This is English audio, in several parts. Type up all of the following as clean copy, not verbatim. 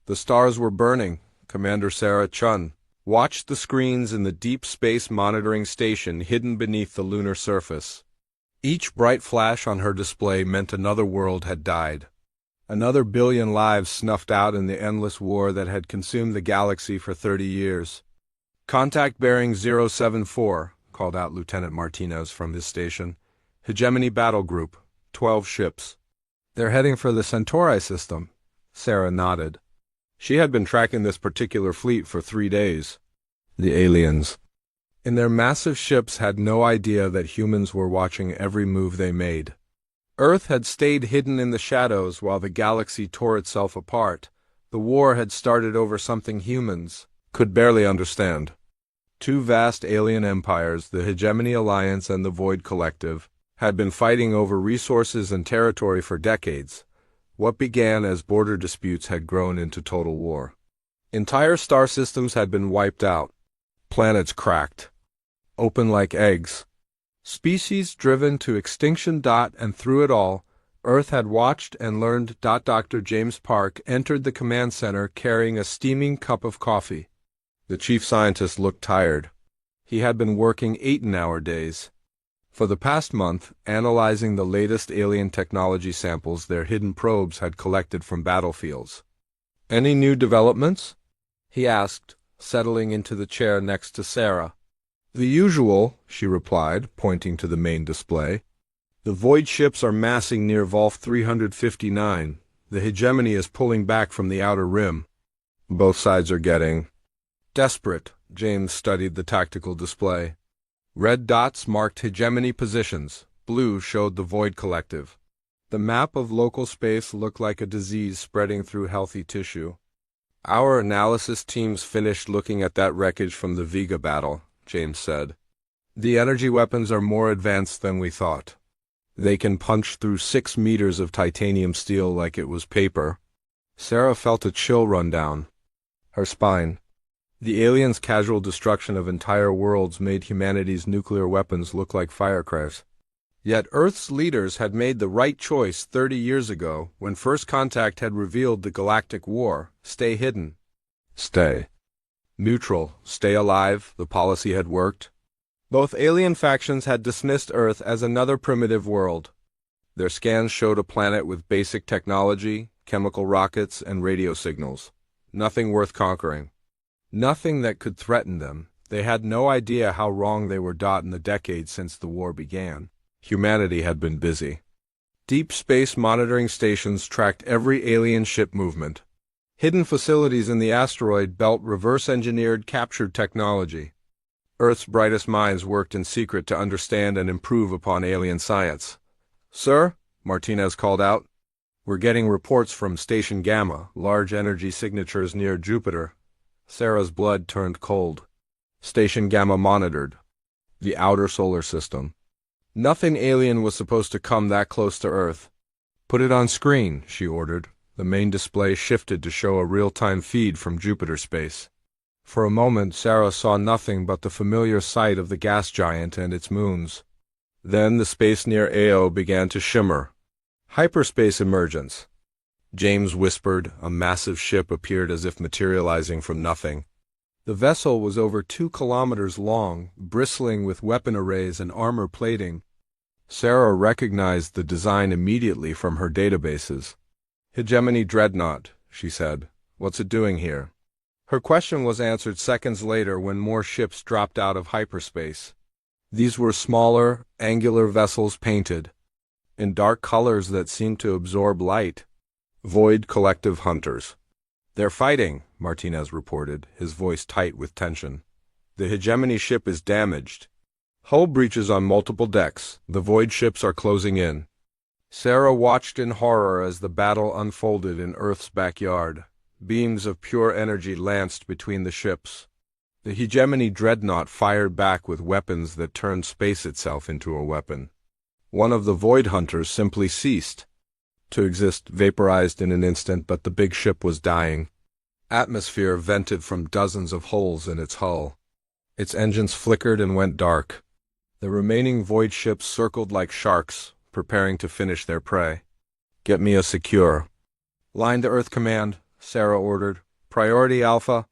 The stars were burning. Commander Sarah Chun watched the screens in the Deep Space Monitoring Station hidden beneath the lunar surface. Each bright flash on her display meant another world had died. Another billion lives snuffed out in the endless war that had consumed the galaxy for 30 years. "Contact bearing 074, called out Lieutenant Martinez from his station. "Hegemony Battle Group, 12 ships." "They're heading for the Centauri system." Sarah nodded. She had been tracking this particular fleet for 3 days. The aliens, in their massive ships, had no idea that humans were watching every move they made. Earth had stayed hidden in the shadows while the galaxy tore itself apart. The war had started over something humans could barely understand. Two vast alien empires, the Hegemony Alliance and the Void Collective, had been fighting over resources and territory for decades. What began as border disputes had grown into total war. Entire star systems had been wiped out. Planets cracked, open like eggs. Species driven to extinction. And through it all, Earth had watched and learned. Dr. James Park entered the command center carrying a steaming cup of coffee. The chief scientist looked tired. He had been working 8-hour days. For the past month, analyzing the latest alien technology samples their hidden probes had collected from battlefields. "Any new developments?" he asked, settling into the chair next to Sarah. "The usual," she replied, pointing to the main display. "The Void ships are massing near Volf 359. The Hegemony is pulling back from the outer rim. Both sides are getting desperate." James studied the tactical display. Red dots marked Hegemony positions. Blue showed the Void Collective. The map of local space looked like a disease spreading through healthy tissue. "Our analysis teams finished looking at that wreckage from the Vega battle," James said. "The energy weapons are more advanced than we thought. They can punch through 6 meters of titanium steel like it was paper." Sarah felt a chill run down her spine. The aliens' casual destruction of entire worlds made humanity's nuclear weapons look like firecrackers. Yet Earth's leaders had made the right choice 30 years ago when First Contact had revealed the galactic war. Stay hidden. Stay neutral. Stay alive. The policy had worked. Both alien factions had dismissed Earth as another primitive world. Their scans showed a planet with basic technology, chemical rockets, and radio signals. Nothing worth conquering. Nothing that could threaten them. They had no idea how wrong they were. In the decades since the war began, humanity had been busy. Deep space monitoring stations tracked every alien ship movement. Hidden facilities in the asteroid belt reverse-engineered captured technology. Earth's brightest minds worked in secret to understand and improve upon alien science. "Sir," Martinez called out, "we're getting reports from Station Gamma, large energy signatures near Jupiter." Sarah's blood turned cold. Station Gamma monitored the outer solar system. Nothing alien was supposed to come that close to Earth. "Put it on screen," she ordered. The main display shifted to show a real-time feed from Jupiter space. For a moment, Sarah saw nothing but the familiar sight of the gas giant and its moons. Then the space near Ao began to shimmer. "Hyperspace emergence," James whispered. A massive ship appeared as if materializing from nothing. The vessel was over 2 kilometers long, bristling with weapon arrays and armor plating. Sarah recognized the design immediately from her databases. "Hegemony Dreadnought," she said. "What's it doing here?" Her question was answered seconds later when more ships dropped out of hyperspace. These were smaller, angular vessels painted in dark colors that seemed to absorb light. Void Collective hunters. "They're fighting," Martinez reported, his voice tight with tension. "The Hegemony ship is damaged. Hull breaches on multiple decks. The Void ships are closing in." Sarah watched in horror as the battle unfolded in Earth's backyard. Beams of pure energy lanced between the ships. The Hegemony Dreadnought fired back with weapons that turned space itself into a weapon. One of the Void hunters simply ceased to exist, vaporized in an instant, but the big ship was dying. Atmosphere vented from dozens of holes in its hull. Its engines flickered and went dark. The remaining Void ships circled like sharks, preparing to finish their prey. "Get me a secure line to Earth Command," Sarah ordered. Priority Alpha.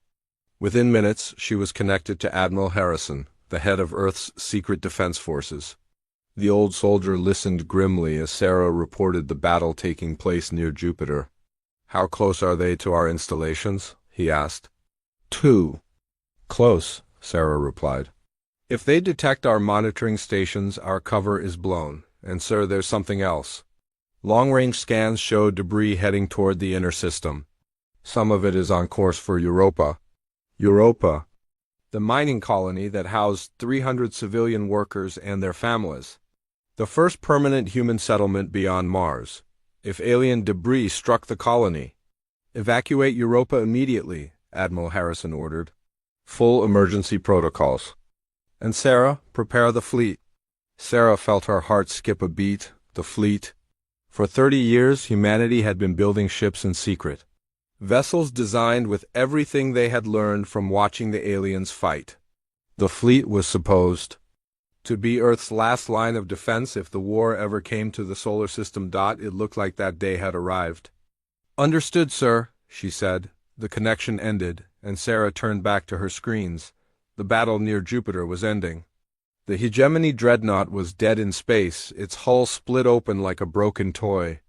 Within minutes, she was connected to Admiral Harrison, the head of Earth's Secret Defense Forces. The old soldier listened grimly as Sarah reported the battle taking place near Jupiter. How close are they to our installations? He asked. Too close, Sarah replied. If they detect our monitoring stations, our cover is blown. And sir, there's something else. Long-range scans show debris heading toward the inner system. Some of it is on course for Europa. Europa, the mining colony that housed 300 civilian workers and their families. The first permanent human settlement beyond Mars. If alien debris struck the colony, evacuate Europa immediately, Admiral Harrison ordered. Full emergency protocols. And Sarah, prepare the fleet. Sarah felt her heart skip a beat. The fleet. For 30 years, humanity had been building ships in secret. Vessels designed with everything they had learned from watching the aliens fight. The fleet was supposed to be Earth's last line of defense if the war ever came to the solar system. It looked like that day had arrived. Understood, sir, she said. The connection ended, and Sarah turned back to her screens. The battle near Jupiter was ending. The hegemony dreadnought was dead in space, its hull split open like a broken toy.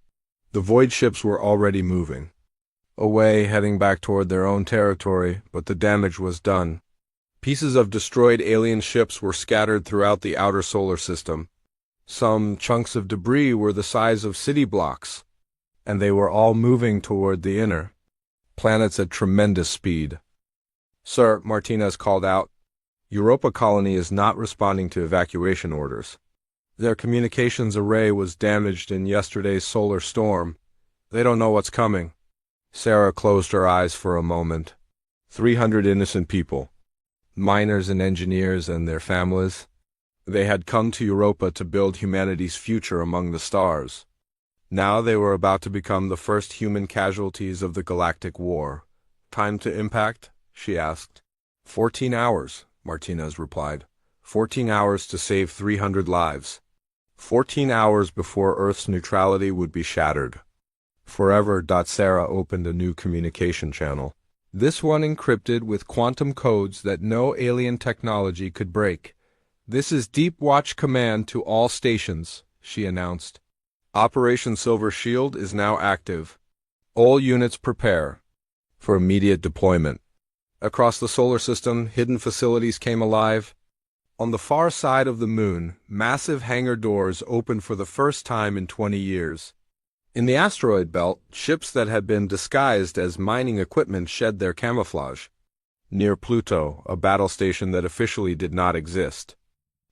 The void ships were already moving away, heading back toward their own territory, but the damage was done. Pieces of destroyed alien ships were scattered throughout the outer solar system. Some chunks of debris were the size of city blocks, and they were all moving toward the inner planets at tremendous speed. Sir, Martinez called out, Europa colony is not responding to evacuation orders. Their communications array was damaged in yesterday's solar storm. They don't know what's coming. Sarah closed her eyes for a moment. 300 innocent people, miners and engineers and their families. They had come to Europa to build humanity's future among the stars. Now they were about to become the first human casualties of the galactic war. Time to impact? She asked. 14 hours, Martinez replied. 14 hours to save 300 lives. 14 hours before Earth's neutrality would be shattered. Forever. Sarah opened a new communication channel. This one encrypted with quantum codes that no alien technology could break. This is Deep Watch Command to all stations, she announced. Operation Silver Shield is now active. All units prepare for immediate deployment. Across the solar system, hidden facilities came alive. On the far side of the moon, massive hangar doors opened for the first time in 20 years. In the asteroid belt, ships that had been disguised as mining equipment shed their camouflage. Near Pluto, a battle station that officially did not exist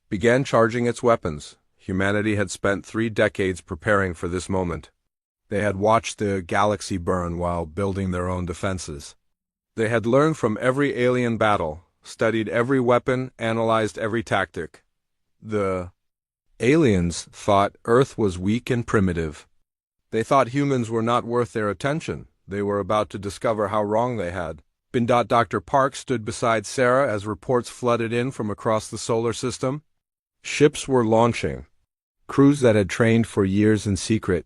began charging its weapons. Humanity had spent 3 decades preparing for this moment. They had watched the galaxy burn while building their own defenses. They had learned from every alien battle, studied every weapon, analyzed every tactic. The aliens thought Earth was weak and primitive. They thought humans were not worth their attention. They were about to discover how wrong they had been. Dr. Park stood beside Sarah as reports flooded in from across the solar system. Ships were launching. Crews that had trained for years in secret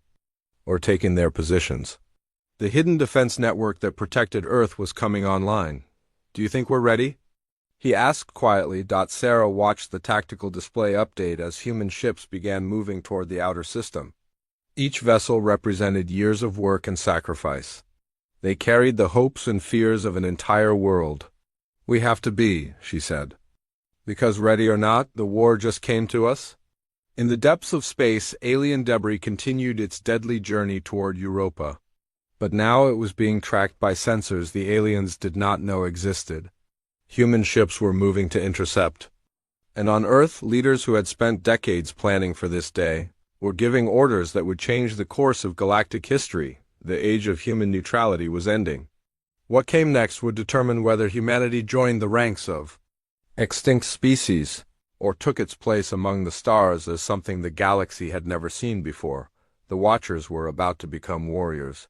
or taken their positions. The hidden defense network that protected Earth was coming online. Do you think we're ready? He asked quietly. Sarah watched the tactical display update as human ships began moving toward the outer system. Each vessel represented years of work and sacrifice. They carried the hopes and fears of an entire world. We have to be, she said. Because ready or not, the war just came to us. In the depths of space, alien debris continued its deadly journey toward Europa. But now it was being tracked by sensors the aliens did not know existed. Human ships were moving to intercept. And on Earth, leaders who had spent decades planning for this day were giving orders that would change the course of galactic history. The age of human neutrality was ending. What came next would determine whether humanity joined the ranks of extinct species or took its place among the stars as something the galaxy had never seen before. The Watchers were about to become warriors.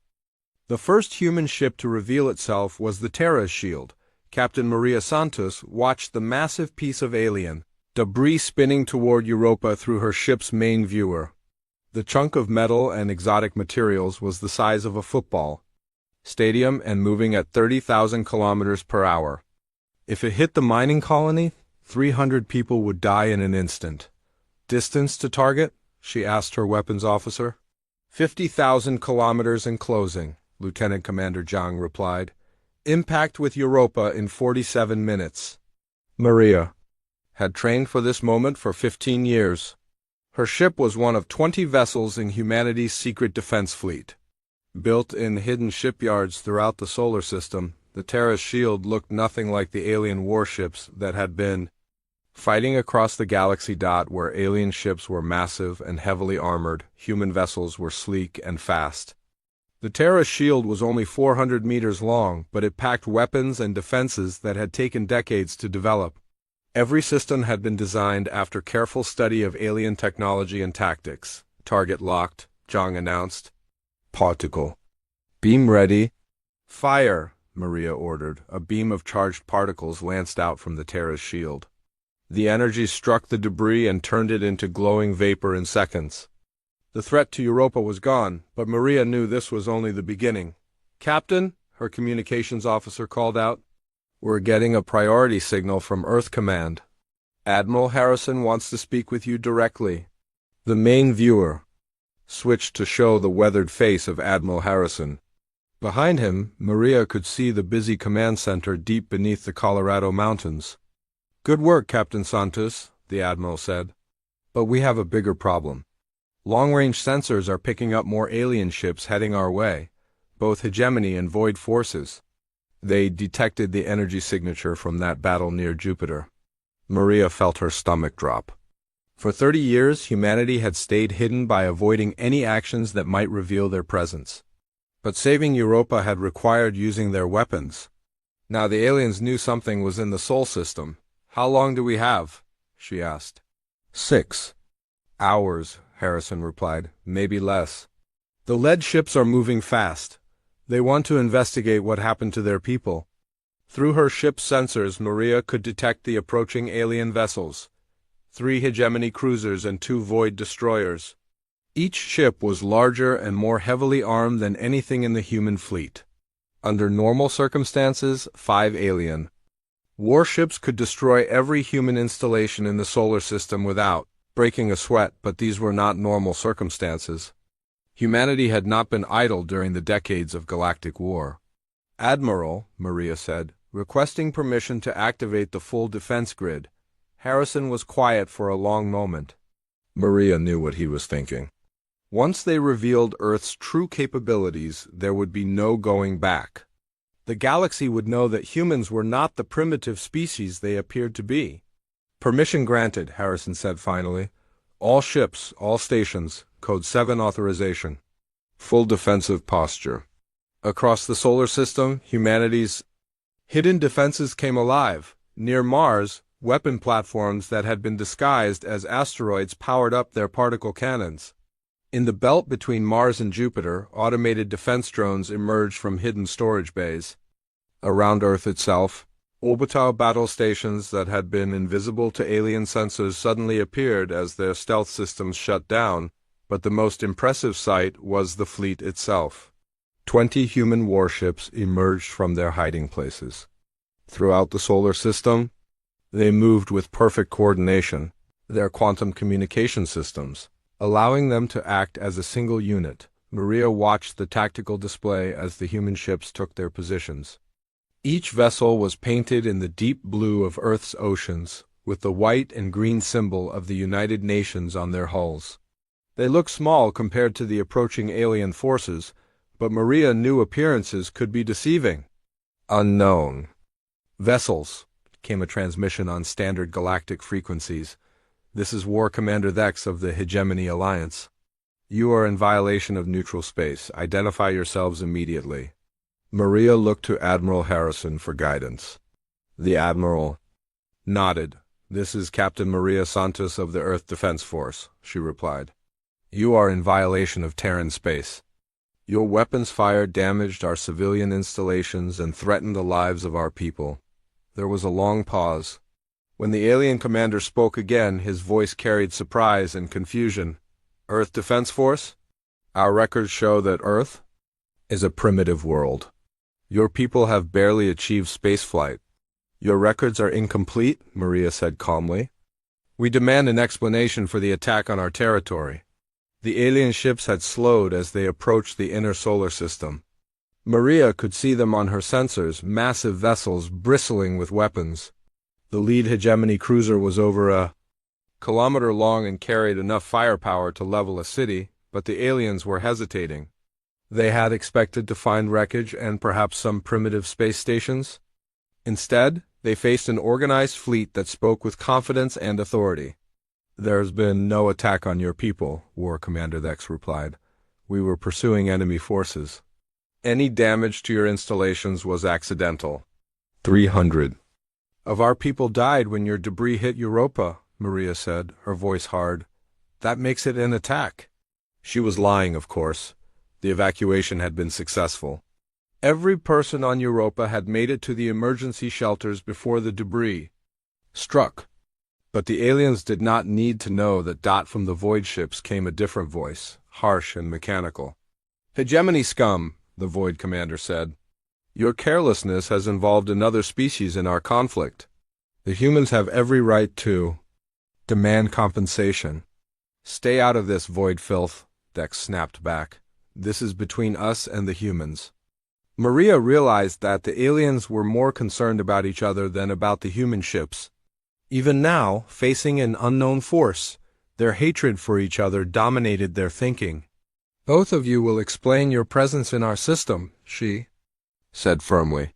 The first human ship to reveal itself was the Terra's shield. Captain Maria Santos watched the massive piece of alien debris spinning toward Europa through her ship's main viewer. The chunk of metal and exotic materials was the size of a football. stadium and moving at 30,000 kilometers per hour. If it hit the mining colony, 300 people would die in an instant. Distance to target? She asked her weapons officer. 50,000 kilometers in closing, Lieutenant Commander Zhang replied. Impact with Europa in 47 minutes. Maria had trained for this moment for 15 years. Her ship was one of 20 vessels in humanity's secret defense fleet. Built in hidden shipyards throughout the solar system, the Terra's shield looked nothing like the alien warships that had been fighting across the galaxy. Where alien ships were massive and heavily armored, human vessels were sleek and fast. The Terra's shield was only 400 meters long, but it packed weapons and defenses that had taken decades to develop. Every system had been designed after careful study of alien technology and tactics. Target locked, Zhang announced. Particle. Beam ready. Fire, Maria ordered. A beam of charged particles lanced out from the Terra's shield. The energy struck the debris and turned it into glowing vapor in seconds. The threat to Europa was gone, but Maria knew this was only the beginning. Captain, her communications officer called out. We're getting a priority signal from Earth Command. Admiral Harrison wants to speak with you directly. The main viewer switched to show the weathered face of Admiral Harrison. Behind him, Maria could see the busy command center deep beneath the Colorado mountains. Good work, Captain Santos, the Admiral said. But we have a bigger problem. Long-range sensors are picking up more alien ships heading our way, both hegemony and void forces. They detected the energy signature from that battle near Jupiter. Maria felt her stomach drop. For 30 years, humanity had stayed hidden by avoiding any actions that might reveal their presence. But saving Europa had required using their weapons. Now the aliens knew something was in the Sol system. How long do we have? She asked. 6 hours, Harrison replied. Maybe less. The lead ships are moving fast. They want to investigate what happened to their people. Through her ship's sensors, Maria could detect the approaching alien vessels. 3 hegemony cruisers and 2 void destroyers. Each ship was larger and more heavily armed than anything in the human fleet. Under normal circumstances, 5 alien warships could destroy every human installation in the solar system without breaking a sweat, but these were not normal circumstances. Humanity had not been idle during the decades of galactic war. Admiral, Maria said, requesting permission to activate the full defense grid. Harrison was quiet for a long moment. Maria knew what he was thinking. Once they revealed Earth's true capabilities, there would be no going back. The galaxy would know that humans were not the primitive species they appeared to be. Permission granted, Harrison said finally. All ships, all stations, Code 7 authorization. Full defensive posture. Across the solar system, humanity's hidden defenses came alive. Near Mars, weapon platforms that had been disguised as asteroids powered up their particle cannons. In the belt between Mars and Jupiter, automated defense drones emerged from hidden storage bays. Around Earth itself, orbital battle stations that had been invisible to alien sensors suddenly appeared as their stealth systems shut down, but the most impressive sight was the fleet itself. 20 human warships emerged from their hiding places. Throughout the solar system, they moved with perfect coordination, their quantum communication systems, allowing them to act as a single unit. Maria watched the tactical display as the human ships took their positions. Each vessel was painted in the deep blue of Earth's oceans, with the white and green symbol of the United Nations on their hulls. They looked small compared to the approaching alien forces, but Maria knew appearances could be deceiving. Unknown vessels, came a transmission on standard galactic frequencies. This is War Commander Thex of the Hegemony Alliance. You are in violation of neutral space. Identify yourselves immediately. Maria looked to Admiral Harrison for guidance. The Admiral nodded. This is Captain Maria Santos of the Earth Defense Force, she replied. You are in violation of Terran space. Your weapons fire damaged our civilian installations and threatened the lives of our people. There was a long pause. When the alien commander spoke again, his voice carried surprise and confusion. Earth Defense Force? Our records show that Earth is a primitive world. Your people have barely achieved spaceflight. Your records are incomplete, Maria said calmly. We demand an explanation for the attack on our territory. The alien ships had slowed as they approached the inner solar system. Maria could see them on her sensors, massive vessels bristling with weapons. The lead hegemony cruiser was over a kilometer long and carried enough firepower to level a city, but the aliens were hesitating. They had expected to find wreckage and perhaps some primitive space stations. Instead, they faced an organized fleet that spoke with confidence and authority. There's been no attack on your people, War Commander Dex replied. We were pursuing enemy forces. Any damage to your installations was accidental. 300 of our people died when your debris hit Europa, Maria said, her voice hard. That makes it an attack. She was lying, of course. The evacuation had been successful. Every person on Europa had made it to the emergency shelters before the debris struck. But the aliens did not need to know that from the void ships came a different voice, harsh and mechanical. Hegemony scum, the void commander said. Your carelessness has involved another species in our conflict. The humans have every right to demand compensation. Stay out of this, void filth, Dex snapped back. This is between us and the humans. Maria realized that the aliens were more concerned about each other than about the human ships. Even now, facing an unknown force, their hatred for each other dominated their thinking. Both of you will explain your presence in our system, she said firmly.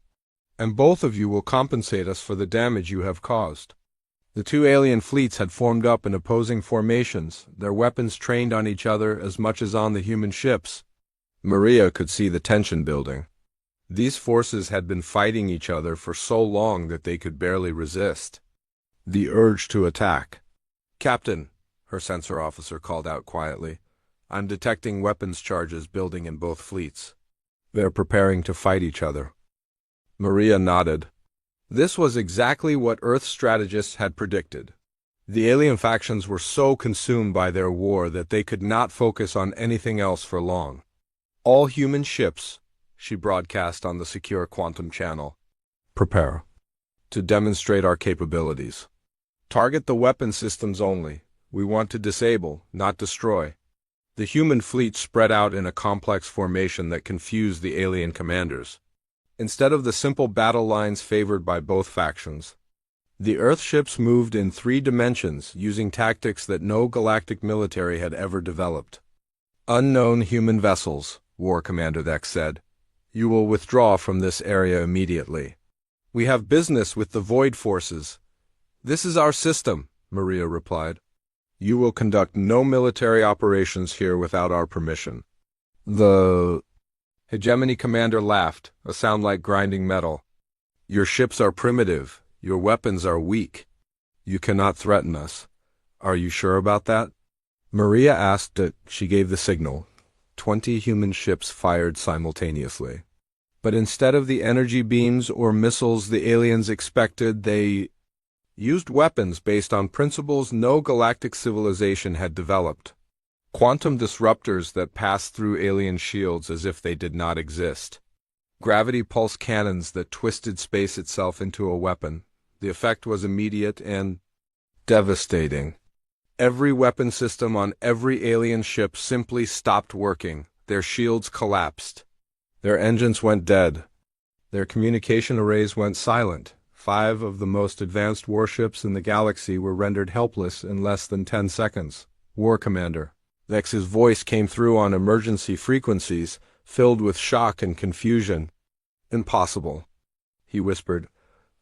And both of you will compensate us for the damage you have caused. The two alien fleets had formed up in opposing formations, their weapons trained on each other as much as on the human ships. Maria could see the tension building. These forces had been fighting each other for so long that they could barely resist. The urge to attack. Captain, her sensor officer called out quietly, I'm detecting weapons charges building in both fleets. They're preparing to fight each other. Maria nodded. This was exactly what Earth strategists had predicted. The alien factions were so consumed by their war that they could not focus on anything else for long. All human ships, she broadcast on the secure quantum channel, prepare to demonstrate our capabilities. Target the weapon systems only. We want to disable, not destroy. The human fleet spread out in a complex formation that confused the alien commanders. Instead of the simple battle lines favored by both factions, the Earth ships moved in 3 dimensions using tactics that no galactic military had ever developed. Unknown human vessels, War Commander Dex said. You will withdraw from this area immediately. We have business with the Void forces. This is our system, Maria replied. You will conduct no military operations here without our permission. The hegemony commander laughed, a sound like grinding metal. Your ships are primitive. Your weapons are weak. You cannot threaten us. Are you sure about that? Maria asked it. She gave the signal. 20 human ships fired simultaneously. But instead of the energy beams or missiles the aliens expected, they used weapons based on principles no galactic civilization had developed. Quantum disruptors that passed through alien shields as if they did not exist. Gravity pulse cannons that twisted space itself into a weapon. The effect was immediate and devastating. Every weapon system on every alien ship simply stopped working. Their shields collapsed. Their engines went dead. Their communication arrays went silent. 5 of the most advanced warships in the galaxy were rendered helpless in less than 10 seconds. War Commander. Dex's voice came through on emergency frequencies, filled with shock and confusion. Impossible, he whispered.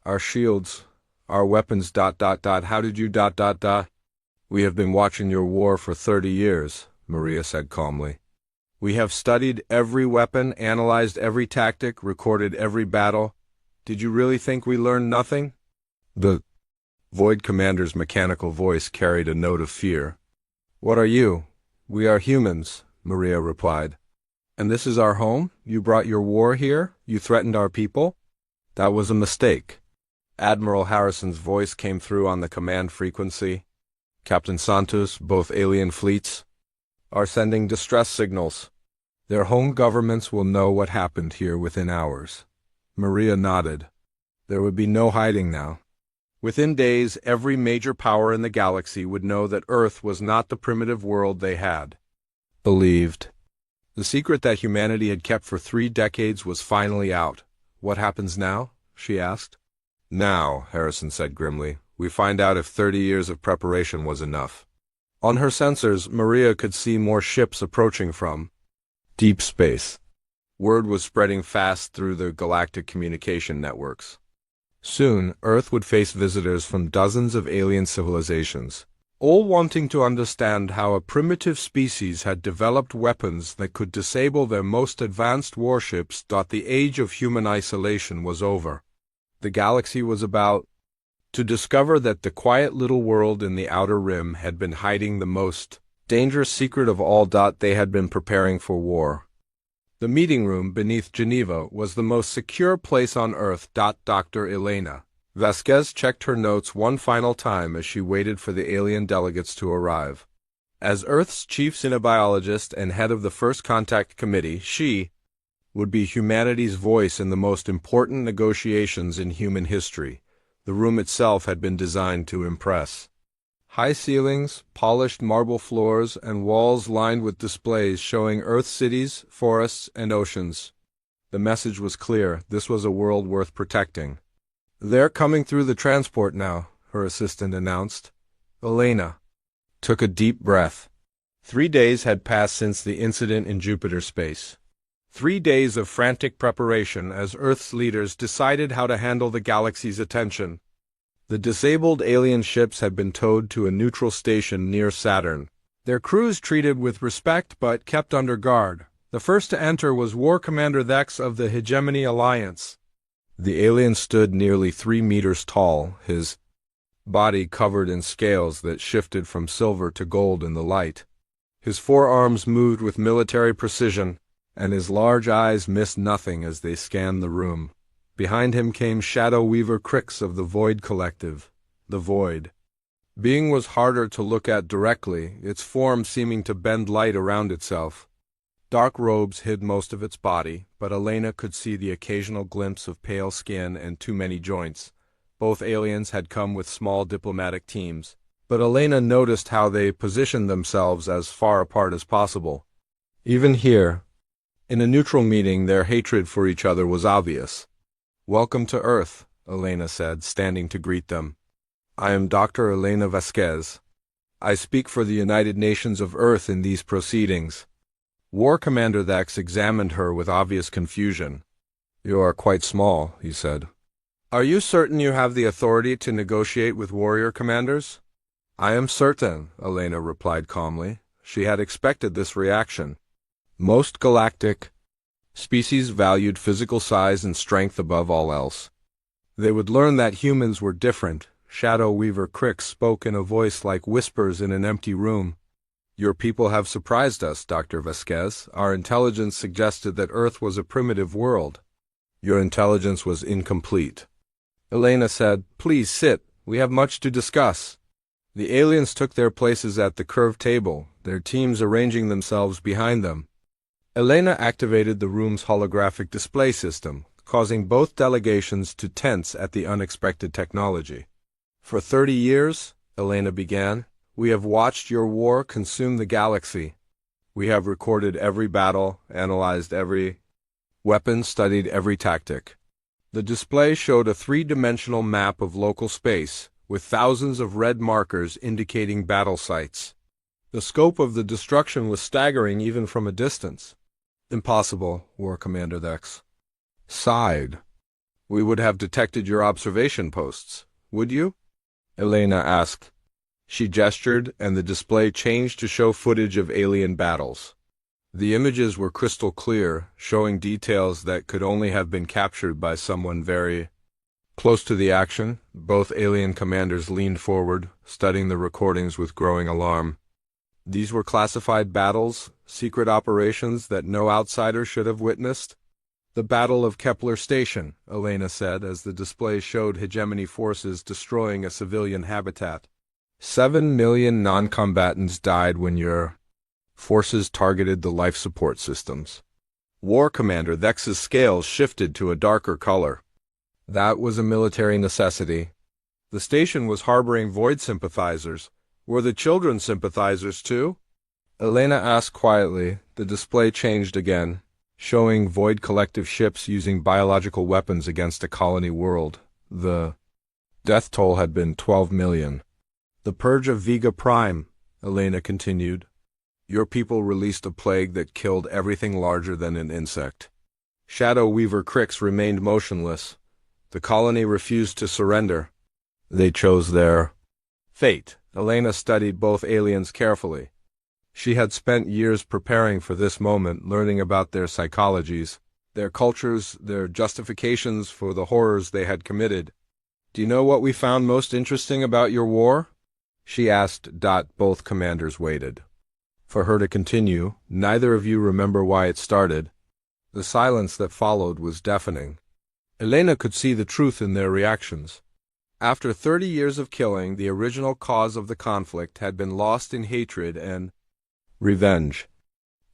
Our shields, our weapons, ... How did you ... We have been watching your war for 30 years, Maria said calmly. We have studied every weapon, analyzed every tactic, recorded every battle. Did you really think we learned nothing? The Void Commander's mechanical voice carried a note of fear. What are you? We are humans, Maria replied. And this is our home? You brought your war here? You threatened our people? That was a mistake. Admiral Harrison's voice came through on the command frequency. Captain Santos, both alien fleets, are sending distress signals. Their home governments will know what happened here within hours. Maria nodded. There would be no hiding now. Within days, every major power in the galaxy would know that Earth was not the primitive world they had believed. The secret that humanity had kept for 3 decades was finally out. What happens now? She asked. Now, Harrison said grimly, we find out if 30 years of preparation was enough. On her sensors, Maria could see more ships approaching from deep space. Word was spreading fast through the galactic communication networks. Soon, Earth would face visitors from dozens of alien civilizations, all wanting to understand how a primitive species had developed weapons that could disable their most advanced warships. The age of human isolation was over. The galaxy was about to discover that the quiet little world in the outer rim had been hiding the most dangerous secret of all. They had been preparing for war. The meeting room beneath Geneva was the most secure place on Earth. Dr. Elena Vasquez checked her notes one final time as she waited for the alien delegates to arrive. As Earth's chief xenobiologist and head of the First Contact Committee, she would be humanity's voice in the most important negotiations in human history. The room itself had been designed to impress. High ceilings, polished marble floors, and walls lined with displays showing Earth's cities, forests, and oceans. The message was clear. This was a world worth protecting. They're coming through the transport now, her assistant announced. Elena took a deep breath. 3 days had passed since the incident in Jupiter space. 3 days of frantic preparation as Earth's leaders decided how to handle the galaxy's attention. The disabled alien ships had been towed to a neutral station near Saturn, their crews treated with respect but kept under guard. The first to enter was War Commander Thex of the Hegemony Alliance. The alien stood nearly 3 meters tall, his body covered in scales that shifted from silver to gold in the light. His forearms moved with military precision, and his large eyes missed nothing as they scanned the room. Behind him came Shadow Weaver Crix of the Void Collective. The Void being was harder to look at directly, its form seeming to bend light around itself. Dark robes hid most of its body, but Elena could see the occasional glimpse of pale skin and too many joints. Both aliens had come with small diplomatic teams, but Elena noticed how they positioned themselves as far apart as possible. Even here, in a neutral meeting, their hatred for each other was obvious. Welcome to Earth, Elena said, standing to greet them. I am Dr. Elena Vasquez. I speak for the United Nations of Earth in these proceedings. War Commander Thex examined her with obvious confusion. You are quite small, he said. Are you certain you have the authority to negotiate with warrior commanders? I am certain, Elena replied calmly. She had expected this reaction. Most galactic species valued physical size and strength above all else. They would learn that humans were different. Shadow Weaver Crix spoke in a voice like whispers in an empty room. Your people have surprised us, Dr. Vasquez. Our intelligence suggested that Earth was a primitive world. Your intelligence was incomplete. Elena said, Please sit. We have much to discuss. The aliens took their places at the curved table, their teams arranging themselves behind them. Elena activated the room's holographic display system, causing both delegations to tense at the unexpected technology. For 30 years, Elena began, we have watched your war consume the galaxy. We have recorded every battle, analyzed every weapon, studied every tactic. The display showed a 3-dimensional map of local space, with thousands of red markers indicating battle sites. The scope of the destruction was staggering even from a distance. Impossible, War Commander Thex sighed. We would have detected your observation posts, would you? Elena asked. She gestured, and the display changed to show footage of alien battles. The images were crystal clear, showing details that could only have been captured by someone very close to the action. Both alien commanders leaned forward, studying the recordings with growing alarm. These were classified battles, secret operations that no outsider should have witnessed. The Battle of Kepler Station, Elena said as the display showed hegemony forces destroying a civilian habitat. 7 million non-combatants died when your forces targeted the life support systems. War Commander Thex's scales shifted to a darker color. That was a military necessity. The station was harboring Void sympathizers. Were the children sympathizers too? Elena asked quietly. The display changed again, showing Void collective ships using biological weapons against a colony world. The death toll had been 12 million. The purge of Vega Prime, Elena continued. Your people released a plague that killed everything larger than an insect. Shadow Weaver Crix remained motionless. The colony refused to surrender. They chose their fate. Elena studied both aliens carefully. She had spent years preparing for this moment, learning about their psychologies, their cultures, their justifications for the horrors they had committed. Do you know what we found most interesting about your war? She asked. Both commanders waited for her to continue. Neither of you remember why it started. The silence that followed was deafening. Elena could see the truth in their reactions. After 30 years of killing, the original cause of the conflict had been lost in hatred and revenge.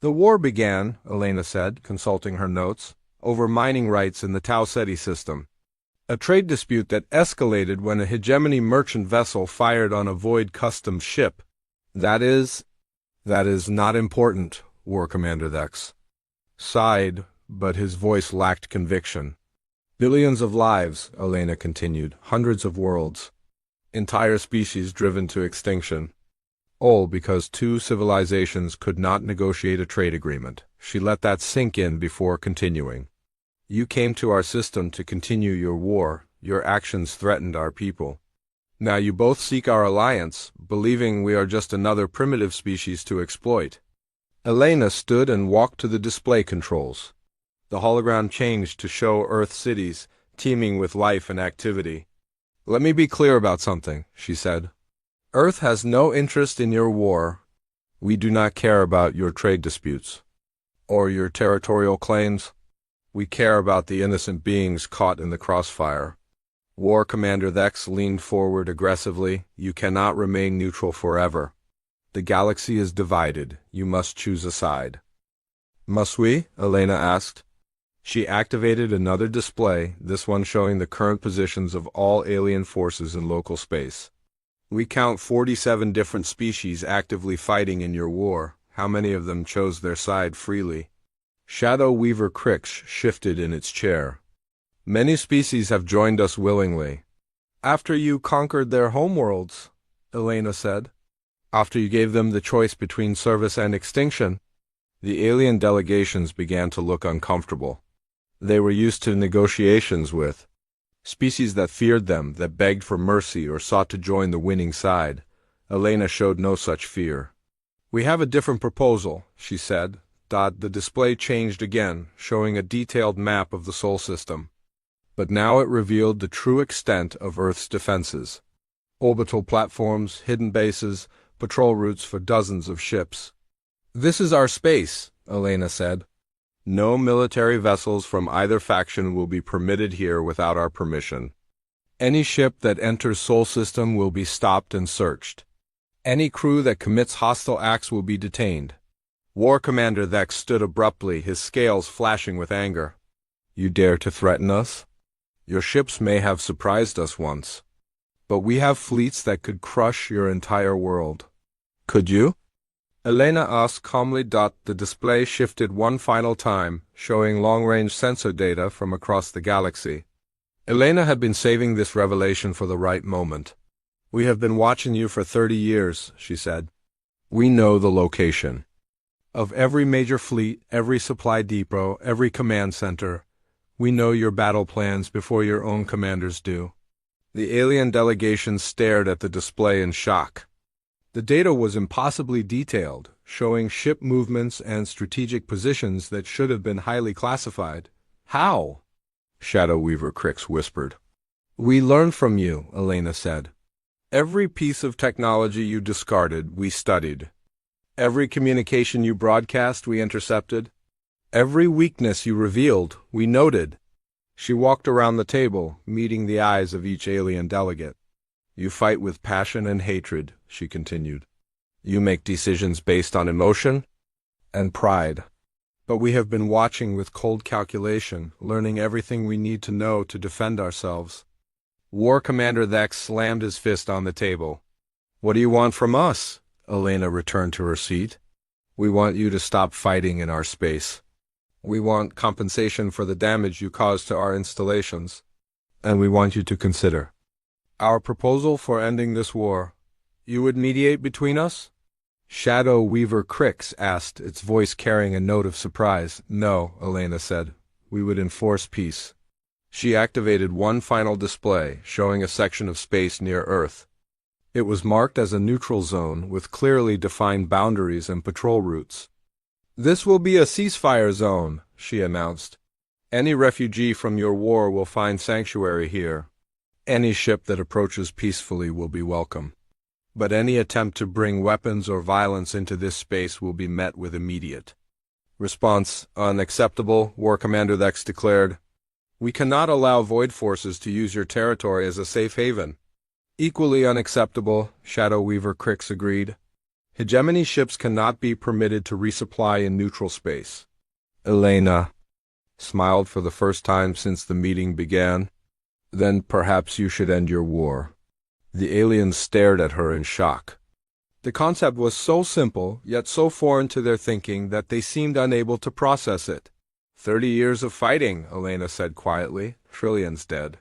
The war began, Elena said, consulting her notes, over mining rights in the Tau Ceti system. A trade dispute that escalated when a hegemony merchant vessel fired on a Void customs ship. That is not important, War Commander Thex sighed, but his voice lacked conviction. Billions of lives, Elena continued, hundreds of worlds, entire species driven to extinction. All because two civilizations could not negotiate a trade agreement. She let that sink in before continuing. You came to our system to continue your war. Your actions threatened our people. Now you both seek our alliance, believing we are just another primitive species to exploit. Elena stood and walked to the display controls. The hologram changed to show Earth cities, teeming with life and activity. Let me be clear about something, she said. Earth has no interest in your war. We do not care about your trade disputes or your territorial claims. We care about the innocent beings caught in the crossfire. War Commander Thex leaned forward aggressively. You cannot remain neutral forever. The galaxy is divided. You must choose a side. Must we? Elena asked. She activated another display, this one showing the current positions of all alien forces in local space. We count 47 different species actively fighting in your war. How many of them chose their side freely? Shadow Weaver Crix shifted in its chair. Many species have joined us willingly. After you conquered their homeworlds, Elena said. After you gave them the choice between service and extinction. The alien delegations began to look uncomfortable. They were used to negotiations with species that feared them, that begged for mercy or sought to join the winning side. Elena showed no such fear. We have a different proposal, she said. The display changed again, showing a detailed map of the Sol system. But now it revealed the true extent of Earth's defenses. Orbital platforms, hidden bases, patrol routes for dozens of ships. This is our space, Elena said. No military vessels from either faction will be permitted here without our permission. Any ship that enters Sol system will be stopped and searched. Any crew that commits hostile acts will be detained. War Commander Thex stood abruptly, his scales flashing with anger. You dare to threaten us? Your ships may have surprised us once, but we have fleets that could crush your entire world. Could you? Elena asked calmly. The display shifted one final time, showing long-range sensor data from across the galaxy. Elena had been saving this revelation for the right moment. We have been watching you for 30 years, she said. We know the location of every major fleet, every supply depot, every command center. We know your battle plans before your own commanders do. The alien delegation stared at the display in shock. The data was impossibly detailed, showing ship movements and strategic positions that should have been highly classified. How? Shadow Weaver Crix whispered. We learned from you, Elena said. Every piece of technology you discarded, we studied. Every communication you broadcast, we intercepted. Every weakness you revealed, we noted. She walked around the table, meeting the eyes of each alien delegate. You fight with passion and hatred, she continued. You make decisions based on emotion and pride. But we have been watching with cold calculation, learning everything we need to know to defend ourselves. War Commander Thex slammed his fist on the table. What do you want from us? Elena returned to her seat. We want you to stop fighting in our space. We want compensation for the damage you caused to our installations. And we want you to consider our proposal for ending this war. You would mediate between us? Shadow Weaver Crix asked, its voice carrying a note of surprise. No, Elena said. We would enforce peace. She activated one final display, showing a section of space near Earth. It was marked as a neutral zone, with clearly defined boundaries and patrol routes. This will be a ceasefire zone, she announced. Any refugee from your war will find sanctuary here. Any ship that approaches peacefully will be welcome. But any attempt to bring weapons or violence into this space will be met with immediate response. Unacceptable, War Commander Thex declared. We cannot allow Void Forces to use your territory as a safe haven. Equally unacceptable, Shadow Weaver Crix agreed. Hegemony ships cannot be permitted to resupply in neutral space. Elena smiled for the first time since the meeting began. Then perhaps you should end your war. The aliens stared at her in shock. The concept was so simple, yet so foreign to their thinking that they seemed unable to process it. 30 years of fighting, Elena said quietly. Trillions dead.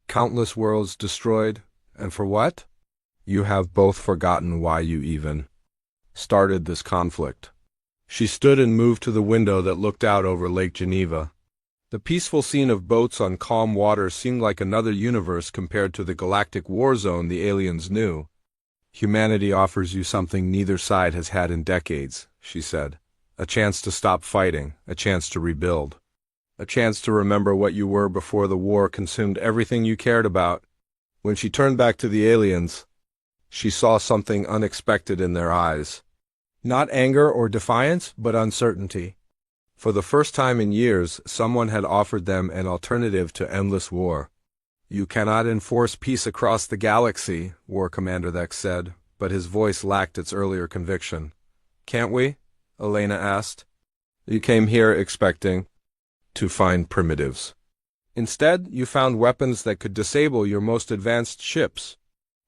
Countless worlds destroyed. And for what? You have both forgotten why you even started this conflict. She stood and moved to the window that looked out over Lake Geneva. The peaceful scene of boats on calm waters seemed like another universe compared to the galactic war zone the aliens knew. Humanity offers you something neither side has had in decades, she said. A chance to stop fighting, a chance to rebuild. A chance to remember what you were before the war consumed everything you cared about. When she turned back to the aliens, she saw something unexpected in their eyes. Not anger or defiance, but uncertainty. For the first time in years, someone had offered them an alternative to endless war. You cannot enforce peace across the galaxy, War Commander Thex said, but his voice lacked its earlier conviction. Can't we? Elena asked. You came here expecting to find primitives. Instead, you found weapons that could disable your most advanced ships.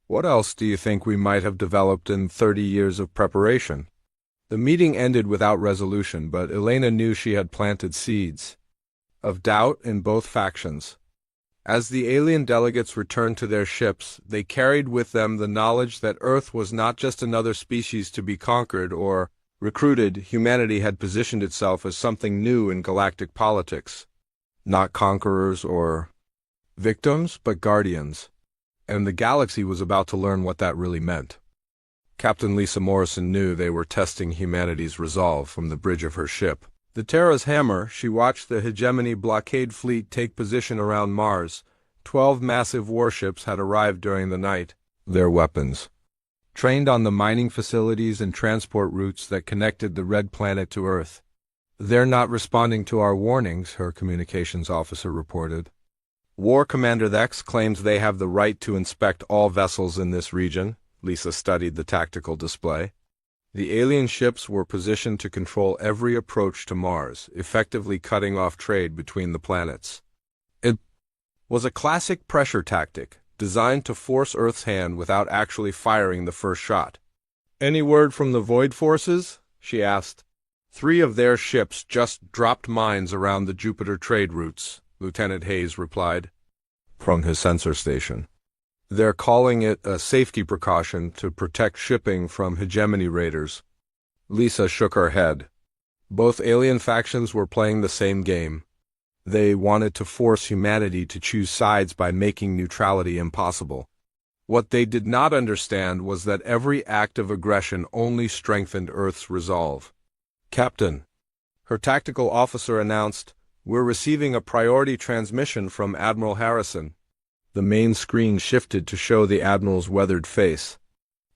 What else do you think we might have developed in 30 years of preparation? The meeting ended without resolution, but Elena knew she had planted seeds of doubt in both factions. As the alien delegates returned to their ships, they carried with them the knowledge that Earth was not just another species to be conquered or recruited. Humanity had positioned itself as something new in galactic politics. Not conquerors or victims, but guardians. And the galaxy was about to learn what that really meant. Captain Lisa Morrison knew they were testing humanity's resolve from the bridge of her ship. The Terra's hammer, she watched the Hegemony blockade fleet take position around Mars. 12 massive warships had arrived during the night. Their weapons trained on the mining facilities and transport routes that connected the Red Planet to Earth. They're not responding to our warnings, her communications officer reported. War Commander Thex claims they have the right to inspect all vessels in this region. Lisa studied the tactical display. The alien ships were positioned to control every approach to Mars, effectively cutting off trade between the planets. It was a classic pressure tactic, designed to force Earth's hand without actually firing the first shot. Any word from the Void Forces? She asked. 3 of their ships just dropped mines around the Jupiter trade routes, Lieutenant Hayes replied, from his sensor station. They're calling it a safety precaution to protect shipping from hegemony raiders. Lisa shook her head. Both alien factions were playing the same game. They wanted to force humanity to choose sides by making neutrality impossible. What they did not understand was that every act of aggression only strengthened Earth's resolve. Captain, her tactical officer announced, we're receiving a priority transmission from Admiral Harrison. The main screen shifted to show the Admiral's weathered face.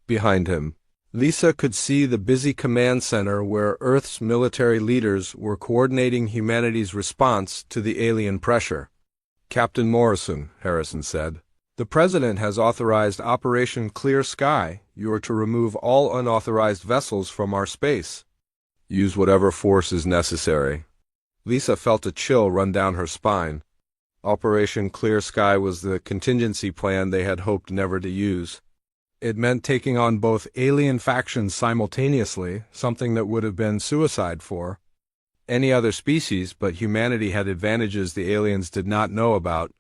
Behind him, Lisa could see the busy command center where Earth's military leaders were coordinating humanity's response to the alien pressure. Captain Morrison, Harrison said, the President has authorized Operation Clear Sky. You are to remove all unauthorized vessels from our space. Use whatever force is necessary. Lisa felt a chill run down her spine. Operation Clear Sky was the contingency plan they had hoped never to use. It meant taking on both alien factions simultaneously, something that would have been suicide for any other species, but humanity had advantages the aliens did not know about.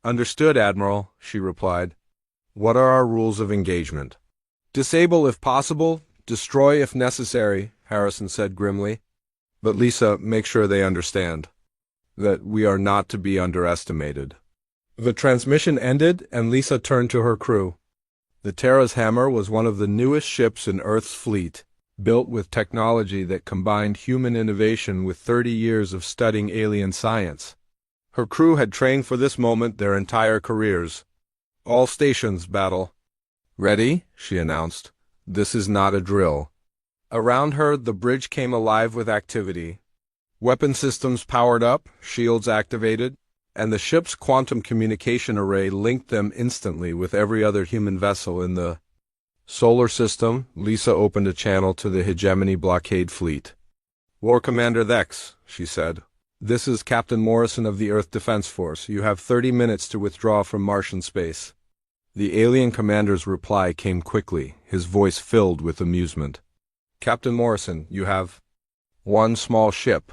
Understood, Admiral, she replied. What are our rules of engagement? Disable if possible, destroy if necessary, Harrison said grimly. But Lisa, make sure they understand that we are not to be underestimated. The transmission ended, and Lisa turned to her crew. The Terra's Hammer was one of the newest ships in Earth's fleet, built with technology that combined human innovation with 30 years of studying alien science. Her crew had trained for this moment their entire careers. All stations, battle. Ready, she announced. This is not a drill. Around her, the bridge came alive with activity. Weapon systems powered up, shields activated, and the ship's quantum communication array linked them instantly with every other human vessel in the solar system. Lisa opened a channel to the Hegemony blockade fleet. War Commander Thex, she said. This is Captain Morrison of the Earth Defense Force. You have 30 minutes to withdraw from Martian space. The alien commander's reply came quickly, his voice filled with amusement. Captain Morrison, you have one small ship.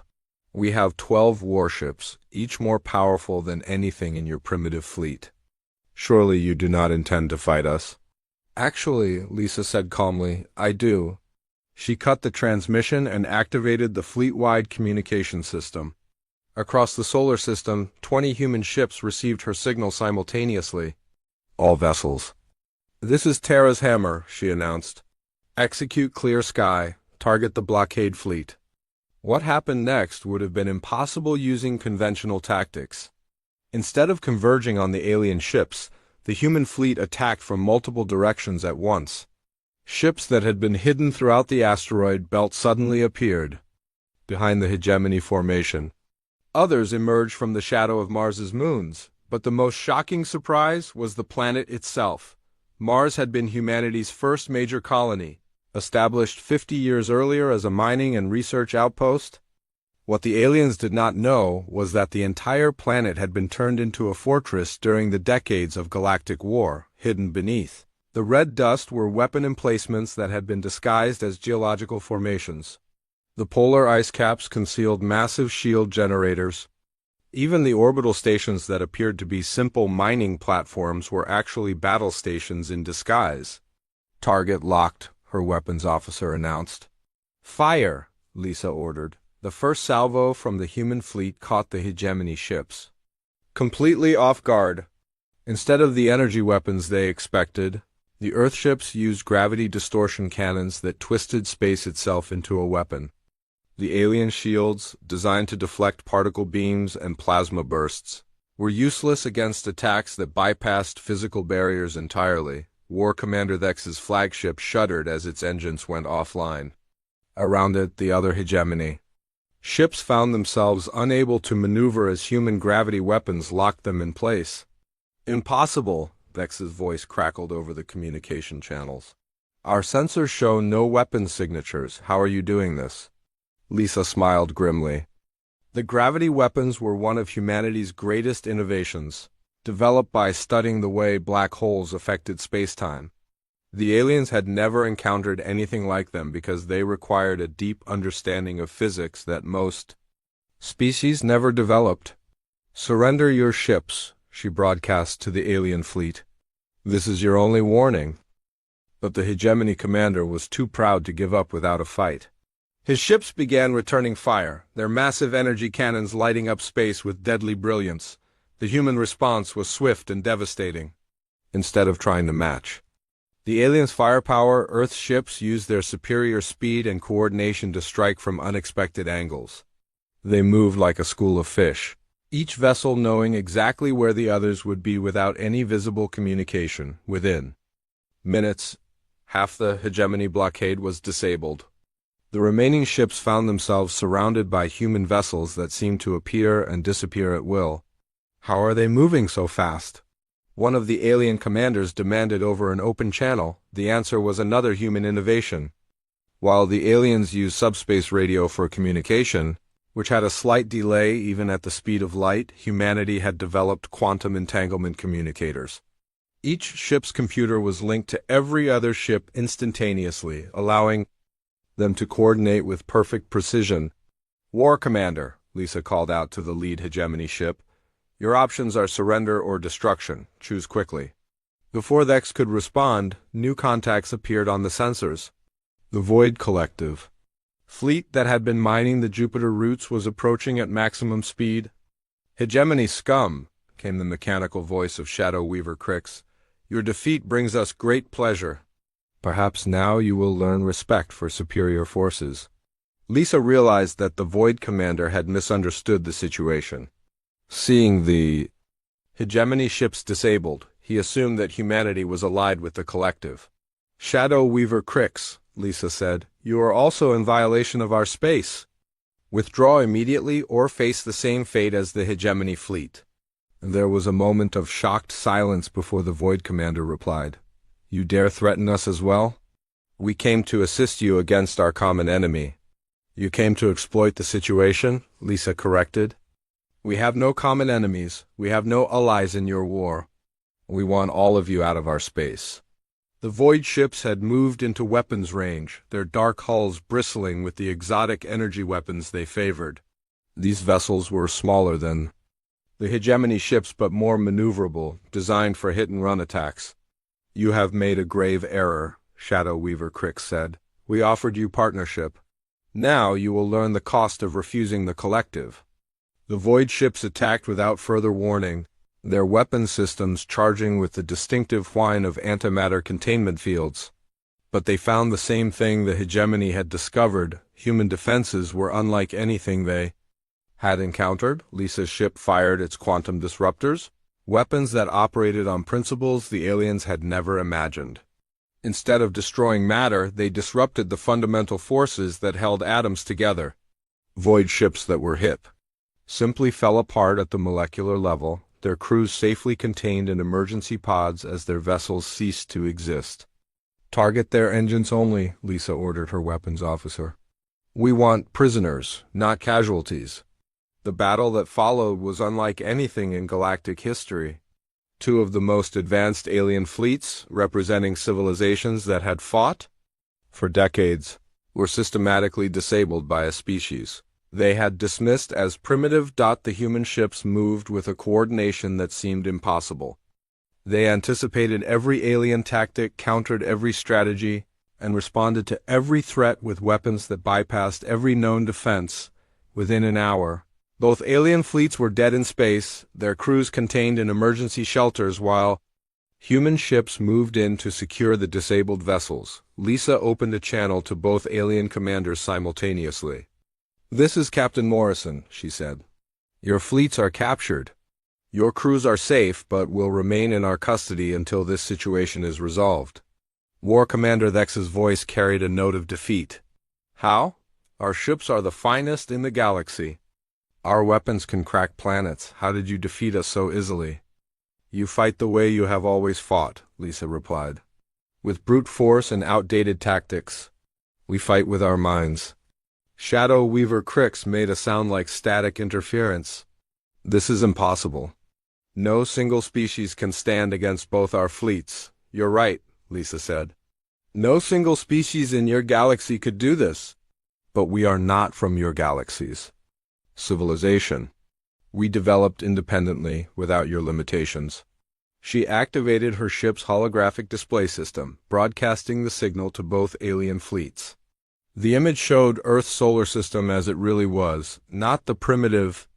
We have 12 warships, each more powerful than anything in your primitive fleet. Surely you do not intend to fight us? Actually, Lisa said calmly, I do. She cut the transmission and activated the fleet-wide communication system. Across the solar system, 20 human ships received her signal simultaneously. All vessels. This is Terra's Hammer, she announced. Execute Clear Sky. Target the blockade fleet. What happened next would have been impossible using conventional tactics. Instead of converging on the alien ships, the human fleet attacked from multiple directions at once. Ships that had been hidden throughout the asteroid belt suddenly appeared behind the Hegemony formation. Others emerged from the shadow of Mars's moons, but the most shocking surprise was the planet itself. Mars had been humanity's first major colony, established 50 years earlier as a mining and research outpost. What the aliens did not know was that the entire planet had been turned into a fortress during the decades of galactic war, hidden beneath. The red dust were weapon emplacements that had been disguised as geological formations. The polar ice caps concealed massive shield generators. Even the orbital stations that appeared to be simple mining platforms were actually battle stations in disguise. Target locked, her weapons officer announced. Fire, Lisa ordered. The first salvo from the human fleet caught the Hegemony ships. Completely off guard. Instead of the energy weapons they expected, the Earthships used gravity distortion cannons that twisted space itself into a weapon. The alien shields, designed to deflect particle beams and plasma bursts, were useless against attacks that bypassed physical barriers entirely. War Commander Thex's flagship shuddered as its engines went offline. Around it, the other Hegemony. Ships found themselves unable to maneuver as human gravity weapons locked them in place. Impossible, Thex's voice crackled over the communication channels. Our sensors show no weapon signatures. How are you doing this? Lisa smiled grimly. The gravity weapons were one of humanity's greatest innovations, developed by studying the way black holes affected spacetime. The aliens had never encountered anything like them because they required a deep understanding of physics that most species never developed. Surrender your ships, she broadcast to the alien fleet. This is your only warning. But the Hegemony commander was too proud to give up without a fight. His ships began returning fire, their massive energy cannons lighting up space with deadly brilliance. The human response was swift and devastating. Instead of trying to match the aliens' firepower, Earth's ships used their superior speed and coordination to strike from unexpected angles. They moved like a school of fish, each vessel knowing exactly where the others would be without any visible communication. Within minutes, half the Hegemony blockade was disabled. The remaining ships found themselves surrounded by human vessels that seemed to appear and disappear at will. How are they moving so fast? One of the alien commanders demanded over an open channel. The answer was another human innovation. While the aliens used subspace radio for communication, which had a slight delay even at the speed of light, humanity had developed quantum entanglement communicators. Each ship's computer was linked to every other ship instantaneously, allowing them to coordinate with perfect precision. "War Commander," Lisa called out to the lead hegemony ship. "Your options are surrender or destruction. Choose quickly." Before Vex could respond, new contacts appeared on the sensors. The Void Collective fleet that had been mining the Jupiter routes was approaching at maximum speed. "Hegemony scum," came the mechanical voice of Shadow Weaver Crix. "Your defeat brings us great pleasure. Perhaps now you will learn respect for superior forces." Lisa realized that the Void Commander had misunderstood the situation. Seeing the hegemony ships disabled, he assumed that humanity was allied with the collective. "Shadow Weaver Crix," Lisa said, "you are also in violation of our space. Withdraw immediately or face the same fate as the hegemony fleet." There was a moment of shocked silence before the Void Commander replied. "You dare threaten us as well? We came to assist you against our common enemy." "You came to exploit the situation," Lisa corrected. "We have no common enemies. We have no allies in your war. We want all of you out of our space." The Void ships had moved into weapons range, their dark hulls bristling with the exotic energy weapons they favored. These vessels were smaller than the hegemony ships but more maneuverable, designed for hit-and-run attacks. "You have made a grave error," Shadow Weaver Crix said. "We offered you partnership. Now you will learn the cost of refusing the collective." The Void ships attacked without further warning, their weapon systems charging with the distinctive whine of antimatter containment fields. But they found the same thing the hegemony had discovered: human defenses were unlike anything they had encountered. Lisa's ship fired its quantum disruptors, weapons that operated on principles the aliens had never imagined. Instead of destroying matter, they disrupted the fundamental forces that held atoms together. Void ships that were hip simply fell apart at the molecular level, their crews safely contained in emergency pods as their vessels ceased to exist. "Target their engines only," Lisa ordered her weapons officer. "We want prisoners, not casualties." The battle that followed was unlike anything in galactic history. Two of the most advanced alien fleets, representing civilizations that had fought for decades, were systematically disabled by a species they had dismissed as primitive. The human ships moved with a coordination that seemed impossible. They anticipated every alien tactic, countered every strategy, and responded to every threat with weapons that bypassed every known defense. Within an hour, both alien fleets were dead in space, their crews contained in emergency shelters, while human ships moved in to secure the disabled vessels. Lisa opened a channel to both alien commanders simultaneously. "This is Captain Morrison," she said. "Your fleets are captured. Your crews are safe, but will remain in our custody until this situation is resolved." War Commander Vex's voice carried a note of defeat. "How? Our ships are the finest in the galaxy. Our weapons can crack planets. How did you defeat us so easily?" "You fight the way you have always fought," Lisa replied. "With brute force and outdated tactics. We fight with our minds." Shadow Weaver Crix made a sound like static interference. "This is impossible. No single species can stand against both our fleets." "You're right," Lisa said. "No single species in your galaxy could do this." "But we are not from your galaxies. Civilization. We developed independently, without your limitations." She activated her ship's holographic display system, broadcasting the signal to both alien fleets. The image showed Earth's solar system as it really was, not the primitive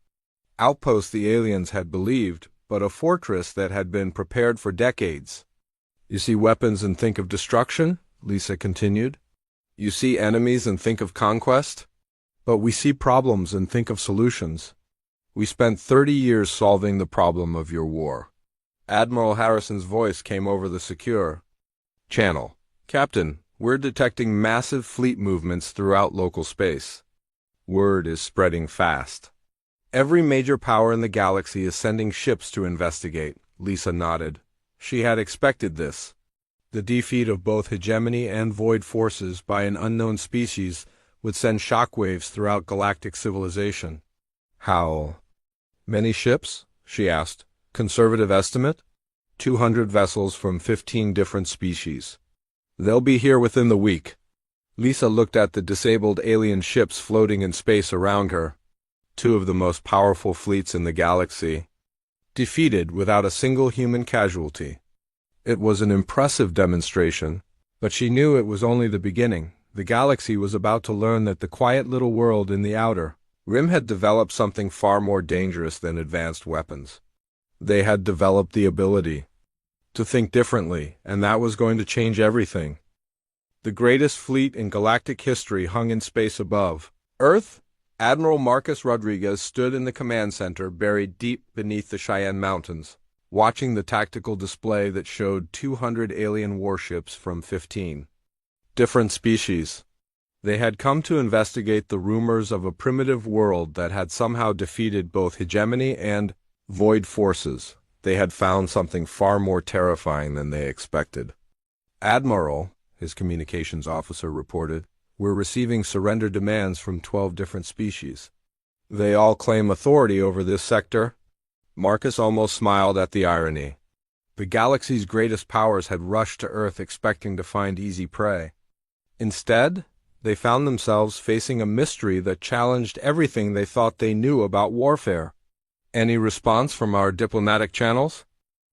outpost the aliens had believed, but a fortress that had been prepared for decades. "You see weapons and think of destruction," Lisa continued. "You see enemies and think of conquest. But we see problems and think of solutions. We spent 30 years solving the problem of your war." Admiral Harrison's voice came over the secure channel. "Captain, we're detecting massive fleet movements throughout local space. Word is spreading fast. Every major power in the galaxy is sending ships to investigate." Lisa nodded. She had expected this. The defeat of both hegemony and void forces by an unknown species would send shockwaves throughout galactic civilization. How many ships? She asked. Conservative estimate? 200 vessels from 15 different species. They'll be here within the week. Lisa looked at the disabled alien ships floating in space around her. Two of the most powerful fleets in the galaxy. Defeated without a single human casualty. It was an impressive demonstration, but she knew it was only the beginning. The galaxy was about to learn that the quiet little world in the outer rim had developed something far more dangerous than advanced weapons. They had developed the ability to think differently, and that was going to change everything. The greatest fleet in galactic history hung in space above Earth. Admiral Marcus Rodriguez stood in the command center buried deep beneath the Cheyenne Mountains, watching the tactical display that showed 200 alien warships from 15 different species. They had come to investigate the rumors of a primitive world that had somehow defeated both hegemony and void forces. They had found something far more terrifying than they expected. Admiral, his communications officer reported, we're receiving surrender demands from 12 different species. They all claim authority over this sector. Marcus almost smiled at the irony. The galaxy's greatest powers had rushed to Earth expecting to find easy prey. Instead, they found themselves facing a mystery that challenged everything they thought they knew about warfare. Any response from our diplomatic channels?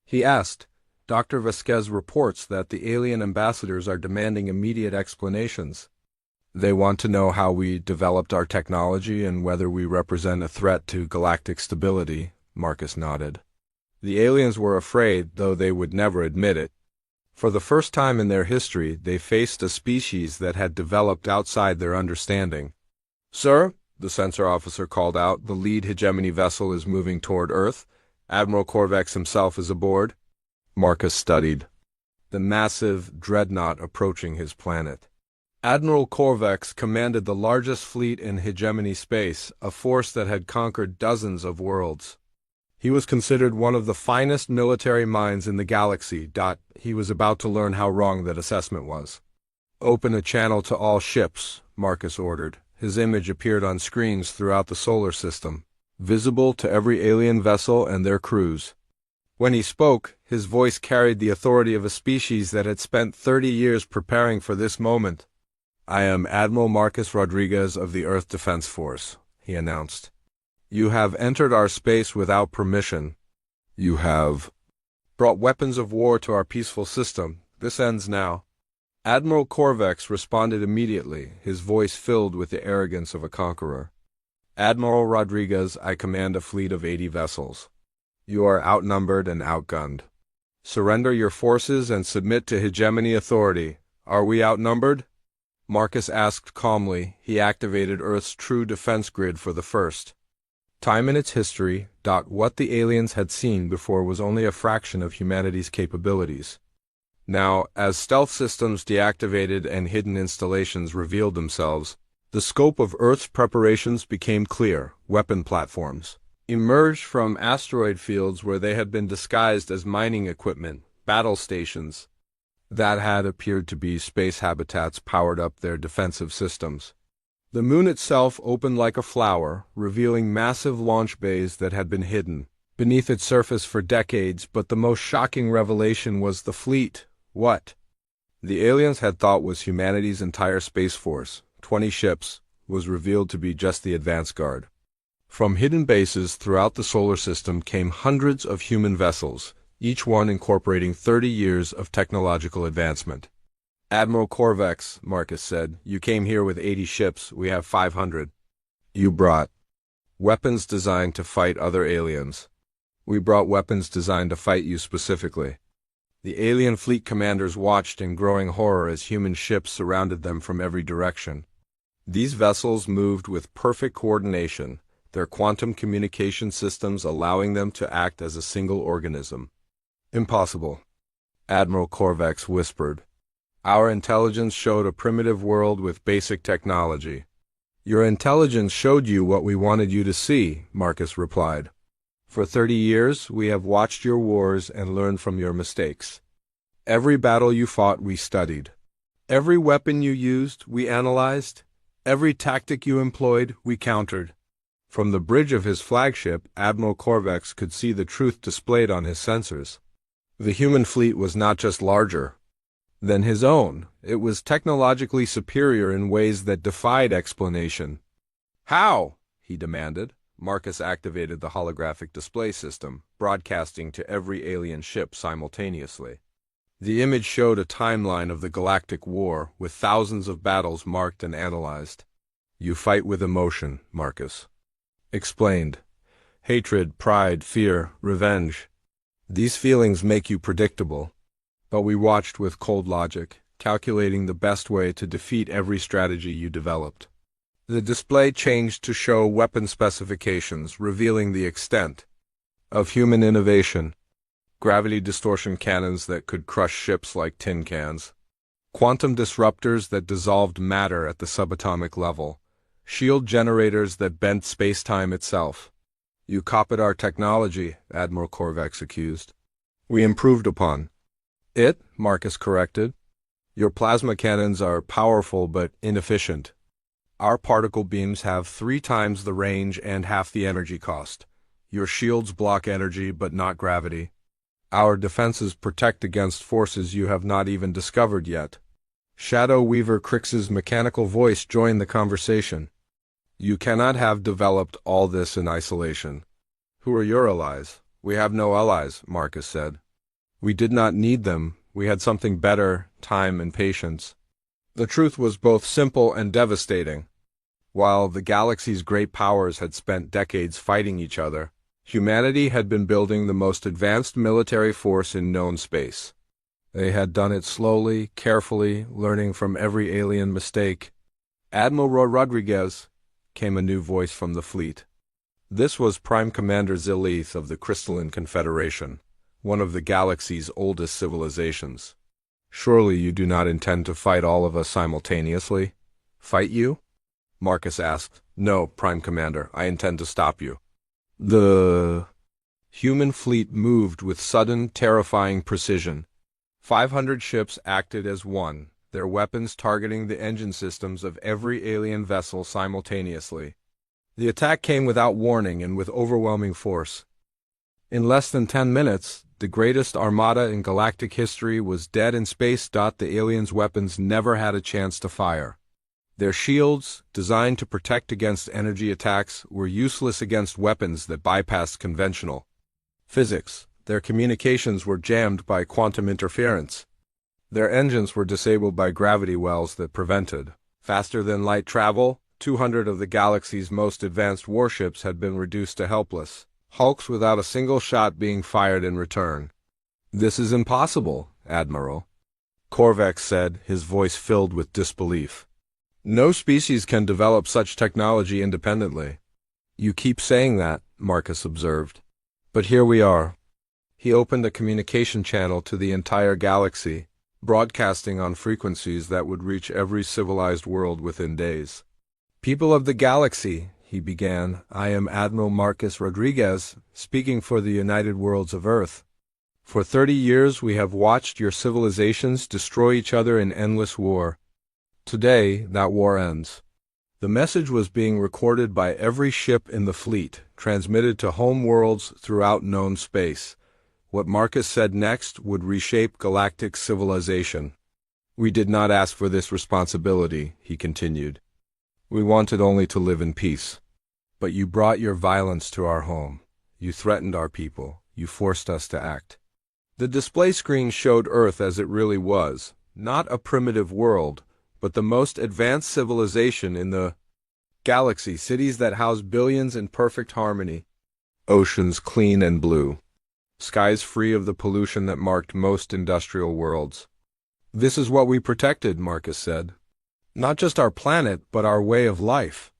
He asked. Dr. Vasquez reports that the alien ambassadors are demanding immediate explanations. They want to know how we developed our technology and whether we represent a threat to galactic stability, Marcus nodded. The aliens were afraid, though they would never admit it. For the first time in their history, they faced a species that had developed outside their understanding. Sir, the sensor officer called out, the lead hegemony vessel is moving toward Earth. Admiral Corvex himself is aboard. Marcus studied the massive dreadnought approaching his planet. Admiral Corvex commanded the largest fleet in hegemony space, a force that had conquered dozens of worlds. He was considered one of the finest military minds in the galaxy. He was about to learn how wrong that assessment was. Open a channel to all ships, Marcus ordered. His image appeared on screens throughout the solar system, visible to every alien vessel and their crews. When he spoke, his voice carried the authority of a species that had spent 30 years preparing for this moment. I am Admiral Marcus Rodriguez of the Earth Defense Force, he announced. You have entered our space without permission. You have brought weapons of war to our peaceful system. This ends now. Admiral Corvex responded immediately, his voice filled with the arrogance of a conqueror. Admiral Rodriguez, I command a fleet of 80 vessels. You are outnumbered and outgunned. Surrender your forces and submit to hegemony authority. Are we outnumbered? Marcus asked calmly. He activated Earth's true defense grid for the first time in its history. What the aliens had seen before was only a fraction of humanity's capabilities. Now, as stealth systems deactivated and hidden installations revealed themselves, the scope of Earth's preparations became clear. Weapon platforms emerged from asteroid fields where they had been disguised as mining equipment. Battle stations that had appeared to be space habitats powered up their defensive systems. The moon itself opened like a flower, revealing massive launch bays that had been hidden beneath its surface for decades, but the most shocking revelation was the fleet. What the aliens had thought was humanity's entire space force, 20 ships, was revealed to be just the advance guard. From hidden bases throughout the solar system came hundreds of human vessels, each one incorporating 30 years of technological advancement. Admiral Corvex, Marcus said, you came here with 80 ships, we have 500. You brought weapons designed to fight other aliens. We brought weapons designed to fight you specifically. The alien fleet commanders watched in growing horror as human ships surrounded them from every direction. These vessels moved with perfect coordination, their quantum communication systems allowing them to act as a single organism. Impossible, Admiral Corvex whispered. Our intelligence showed a primitive world with basic technology. Your intelligence showed you what we wanted you to see, Marcus replied. For 30 years, we have watched your wars and learned from your mistakes. Every battle you fought, we studied. Every weapon you used, we analyzed. Every tactic you employed, we countered. From the bridge of his flagship, Admiral Corvex could see the truth displayed on his sensors. The human fleet was not just larger than his own, it was technologically superior in ways that defied explanation. How? He demanded. Marcus activated the holographic display system, broadcasting to every alien ship simultaneously. The image showed a timeline of the galactic war, with thousands of battles marked and analyzed. You fight with emotion, Marcus explained. Hatred, pride, fear, revenge. These feelings make you predictable. But we watched with cold logic, calculating the best way to defeat every strategy you developed. The display changed to show weapon specifications, revealing the extent of human innovation. Gravity distortion cannons that could crush ships like tin cans. Quantum disruptors that dissolved matter at the subatomic level. Shield generators that bent space-time itself. You copied our technology, Admiral Corvex accused. We improved upon it, Marcus corrected. Your plasma cannons are powerful but inefficient. Our particle beams have 3 times the range and half the energy cost. Your shields block energy but not gravity. Our defenses protect against forces you have not even discovered yet. Shadow Weaver Crix's mechanical voice joined the conversation. You cannot have developed all this in isolation. Who are your allies? We have no allies, Marcus said. We did not need them. We had something better, time and patience. The truth was both simple and devastating. While the galaxy's great powers had spent decades fighting each other, humanity had been building the most advanced military force in known space. They had done it slowly, carefully, learning from every alien mistake. Admiral Rodriguez, came a new voice from the fleet. This was Prime Commander Zilith of the Crystalline Confederation, one of the galaxy's oldest civilizations. Surely you do not intend to fight all of us simultaneously? Fight you? Marcus asked. No, Prime Commander, I intend to stop you. The human fleet moved with sudden, terrifying precision. 500 ships acted as one, their weapons targeting the engine systems of every alien vessel simultaneously. The attack came without warning and with overwhelming force. In less than 10 minutes, the greatest armada in galactic history was dead in space. The aliens' weapons never had a chance to fire. Their shields, designed to protect against energy attacks, were useless against weapons that bypassed conventional physics. Their communications were jammed by quantum interference. Their engines were disabled by gravity wells that prevented faster-than-light travel. 200 of the galaxy's most advanced warships had been reduced to helpless hulks without a single shot being fired in return. This is impossible, Admiral, Corvex said, his voice filled with disbelief. No species can develop such technology independently. You keep saying that, Marcus observed. But here we are. He opened a communication channel to the entire galaxy, broadcasting on frequencies that would reach every civilized world within days. People of the galaxy, he began, I am Admiral Marcus Rodriguez, speaking for the United Worlds of Earth. For 30 years we have watched your civilizations destroy each other in endless war. Today, that war ends. The message was being recorded by every ship in the fleet, transmitted to home worlds throughout known space. What Marcus said next would reshape galactic civilization. We did not ask for this responsibility, he continued. We wanted only to live in peace. But you brought your violence to our home. You threatened our people. You forced us to act. The display screen showed Earth as it really was, not a primitive world, but the most advanced civilization in the galaxy, cities that house billions in perfect harmony, oceans clean and blue, skies free of the pollution that marked most industrial worlds. This is what we protected, Marcus said. Not just our planet, but our way of life.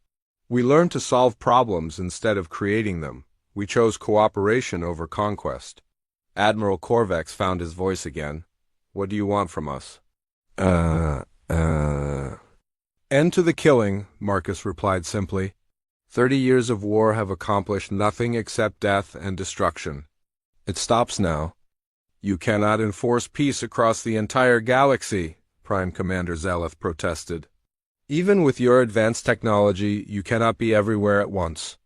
We learned to solve problems instead of creating them. We chose cooperation over conquest. Admiral Corvex found his voice again. What do you want from us? End to the killing, Marcus replied simply. 30 years of war have accomplished nothing except death and destruction. It stops now. You cannot enforce peace across the entire galaxy, Prime Commander Zeleth protested. Even with your advanced technology, you cannot be everywhere at once.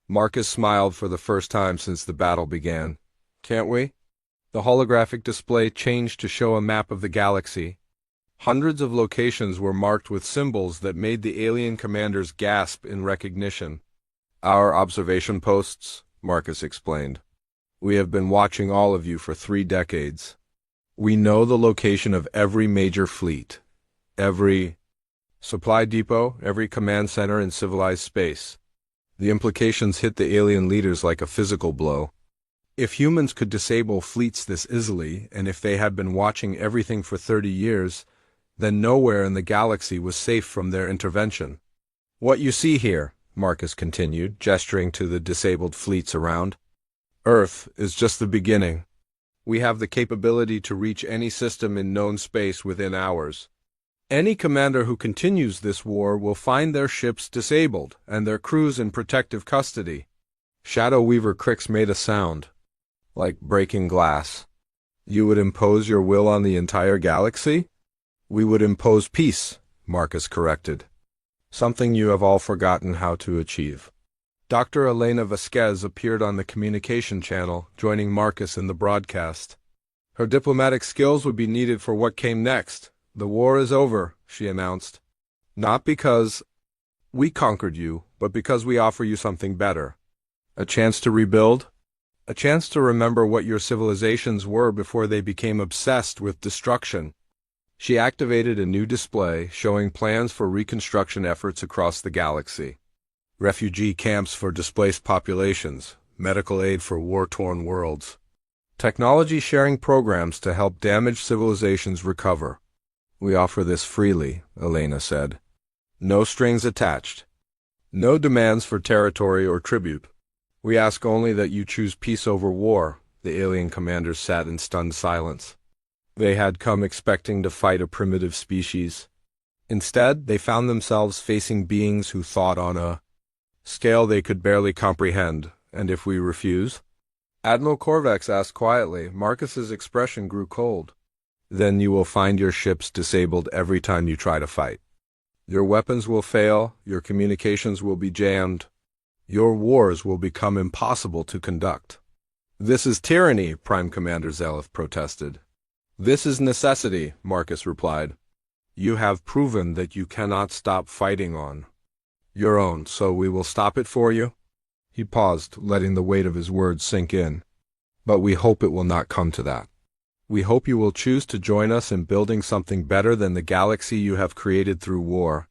Marcus smiled for the first time since the battle began. Can't we? The holographic display changed to show a map of the galaxy. Hundreds of locations were marked with symbols that made the alien commanders gasp in recognition. Our observation posts, Marcus explained. We have been watching all of you for 3 decades. We know the location of every major fleet, every supply depot, every command center in civilized space. The implications hit the alien leaders like a physical blow. If humans could disable fleets this easily, and if they had been watching everything for 30 years, then nowhere in the galaxy was safe from their intervention. What you see here, Marcus continued, gesturing to the disabled fleets around, Earth is just the beginning. We have the capability to reach any system in known space within hours. Any commander who continues this war will find their ships disabled and their crews in protective custody. Shadow Weaver Crix made a sound, like breaking glass. You would impose your will on the entire galaxy? We would impose peace, Marcus corrected. Something you have all forgotten how to achieve. Dr. Elena Vasquez appeared on the communication channel, joining Marcus in the broadcast. Her diplomatic skills would be needed for what came next. The war is over, she announced. Not because we conquered you, but because we offer you something better. A chance to rebuild? A chance to remember what your civilizations were before they became obsessed with destruction. She activated a new display showing plans for reconstruction efforts across the galaxy. Refugee camps for displaced populations, medical aid for war-torn worlds. Technology-sharing programs to help damaged civilizations recover. We offer this freely, Elena said. No strings attached. No demands for territory or tribute. We ask only that you choose peace over war. The alien commanders sat in stunned silence. They had come expecting to fight a primitive species. Instead, they found themselves facing beings who thought on a scale they could barely comprehend. And if we refuse? Admiral Corvex asked quietly. Marcus's expression grew cold. Then you will find your ships disabled every time you try to fight. Your weapons will fail, your communications will be jammed, your wars will become impossible to conduct. This is tyranny, Prime Commander Zeleth protested. This is necessity, Marcus replied. You have proven that you cannot stop fighting on your own, so we will stop it for you? He paused, letting the weight of his words sink in. But we hope it will not come to that. We hope you will choose to join us in building something better than the galaxy you have created through war.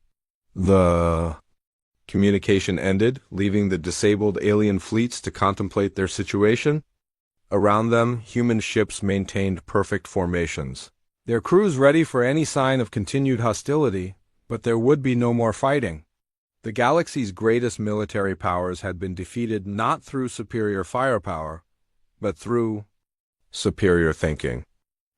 The communication ended, leaving the disabled alien fleets to contemplate their situation. Around them, human ships maintained perfect formations. Their crews ready for any sign of continued hostility, but there would be no more fighting. The galaxy's greatest military powers had been defeated not through superior firepower, but through superior thinking.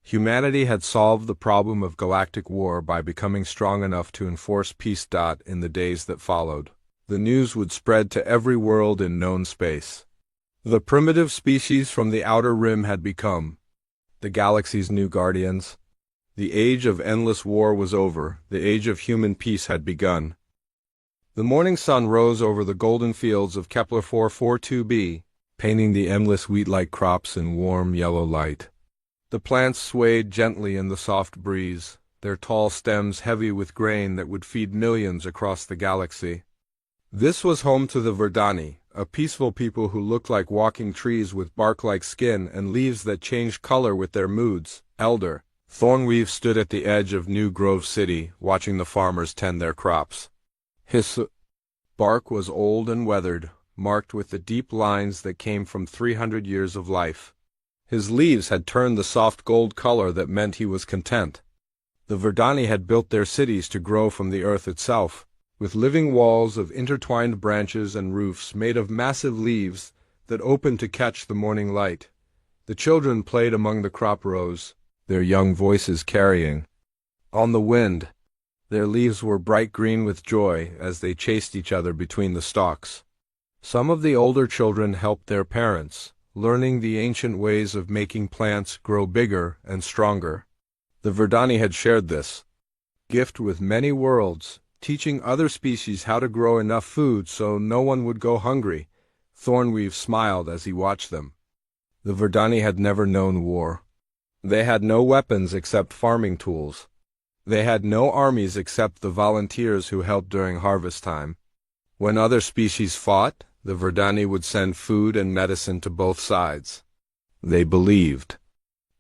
Humanity had solved the problem of galactic war by becoming strong enough to enforce peace. In the days that followed, the news would spread to every world in known space. The primitive species from the outer rim had become the galaxy's new guardians. The age of endless war was over. The age of human peace had begun. The morning sun rose over the golden fields of Kepler 442b, painting the endless wheat-like crops in warm yellow light. The plants swayed gently in the soft breeze, their tall stems heavy with grain that would feed millions across the galaxy. This was home to the Verdani, a peaceful people who looked like walking trees with bark-like skin and leaves that changed color with their moods. Elder Thornweave stood at the edge of New Grove City, watching the farmers tend their crops. His bark was old and weathered, marked with the deep lines that came from 300 years of life. His leaves had turned the soft gold color that meant he was content. The Verdani had built their cities to grow from the earth itself, with living walls of intertwined branches and roofs made of massive leaves that opened to catch the morning light. The children played among the crop rows, their young voices carrying on the wind. Their leaves were bright green with joy as they chased each other between the stalks. Some of the older children helped their parents, learning the ancient ways of making plants grow bigger and stronger. The Verdani had shared this gift with many worlds, teaching other species how to grow enough food so no one would go hungry. Thornweave smiled as he watched them. The Verdani had never known war. They had no weapons except farming tools. They had no armies except the volunteers who helped during harvest time. When other species fought, the Verdani would send food and medicine to both sides. They believed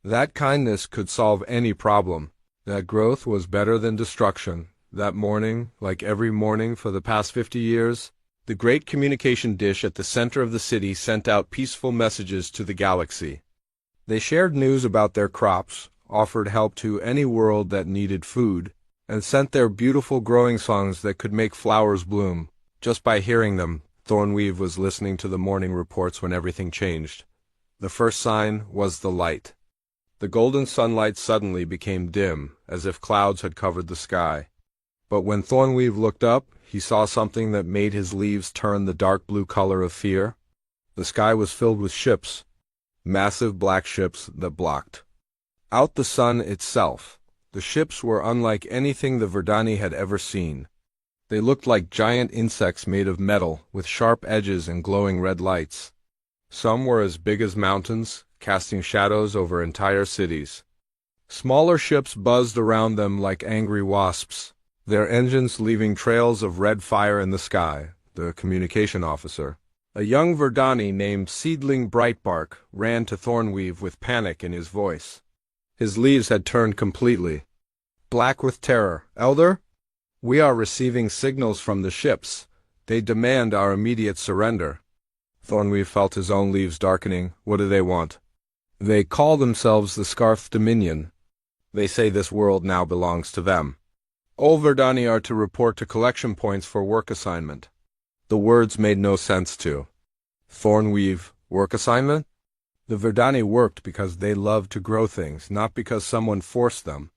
that kindness could solve any problem, that growth was better than destruction. That morning, like every morning for the past 50 years, the great communication dish at the center of the city sent out peaceful messages to the galaxy. They shared news about their crops, offered help to any world that needed food, and sent their beautiful growing songs that could make flowers bloom. Just by hearing them, Thornweave was listening to the morning reports when everything changed. The first sign was the light. The golden sunlight suddenly became dim, as if clouds had covered the sky. But when Thornweave looked up, he saw something that made his leaves turn the dark blue color of fear. The sky was filled with ships, massive black ships that blocked out the sun itself. The ships were unlike anything the Verdani had ever seen. They looked like giant insects made of metal, with sharp edges and glowing red lights. Some were as big as mountains, casting shadows over entire cities. Smaller ships buzzed around them like angry wasps, their engines leaving trails of red fire in the sky. The communication officer, a young Verdani named Seedling Brightbark, ran to Thornweave with panic in his voice. His leaves had turned completely black with terror. "Elder, we are receiving signals from the ships. They demand our immediate surrender." Thornweave felt his own leaves darkening. "What do they want?" "They call themselves the Scarf Dominion. They say this world now belongs to them. All Verdani are to report to collection points for work assignment." The words made no sense to Thornweave. Work assignment? The Verdani worked because they loved to grow things, not because someone forced them.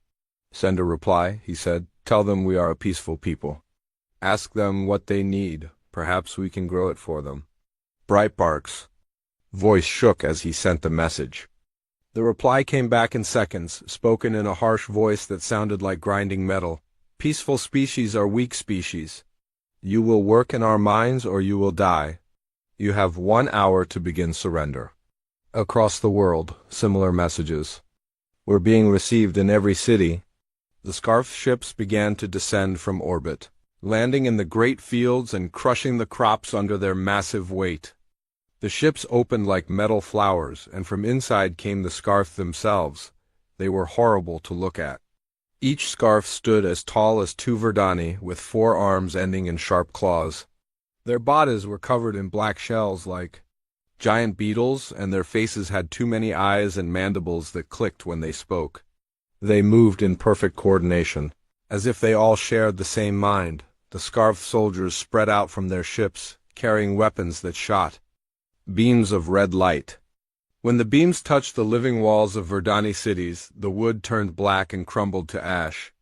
"Send a reply," he said. "Tell them we are a peaceful people. Ask them what they need. Perhaps we can grow it for them." Brightbark's voice shook as he sent the message. The reply came back in seconds, spoken in a harsh voice that sounded like grinding metal. "Peaceful species are weak species. You will work in our mines or you will die. You have 1 hour to begin surrender." Across the world, similar messages were being received in every city. The Scarf ships began to descend from orbit, landing in the great fields and crushing the crops under their massive weight. The ships opened like metal flowers, and from inside came the Scarf themselves. They were horrible to look at. Each Scarf stood as tall as 2 Verdani, with 4 arms ending in sharp claws. Their bodies were covered in black shells like giant beetles, and their faces had too many eyes and mandibles that clicked when they spoke. They moved in perfect coordination, as if they all shared the same mind. The Scarf soldiers spread out from their ships, carrying weapons that shot beams of red light. When the beams touched the living walls of Verdani cities, the wood turned black and crumbled to ash.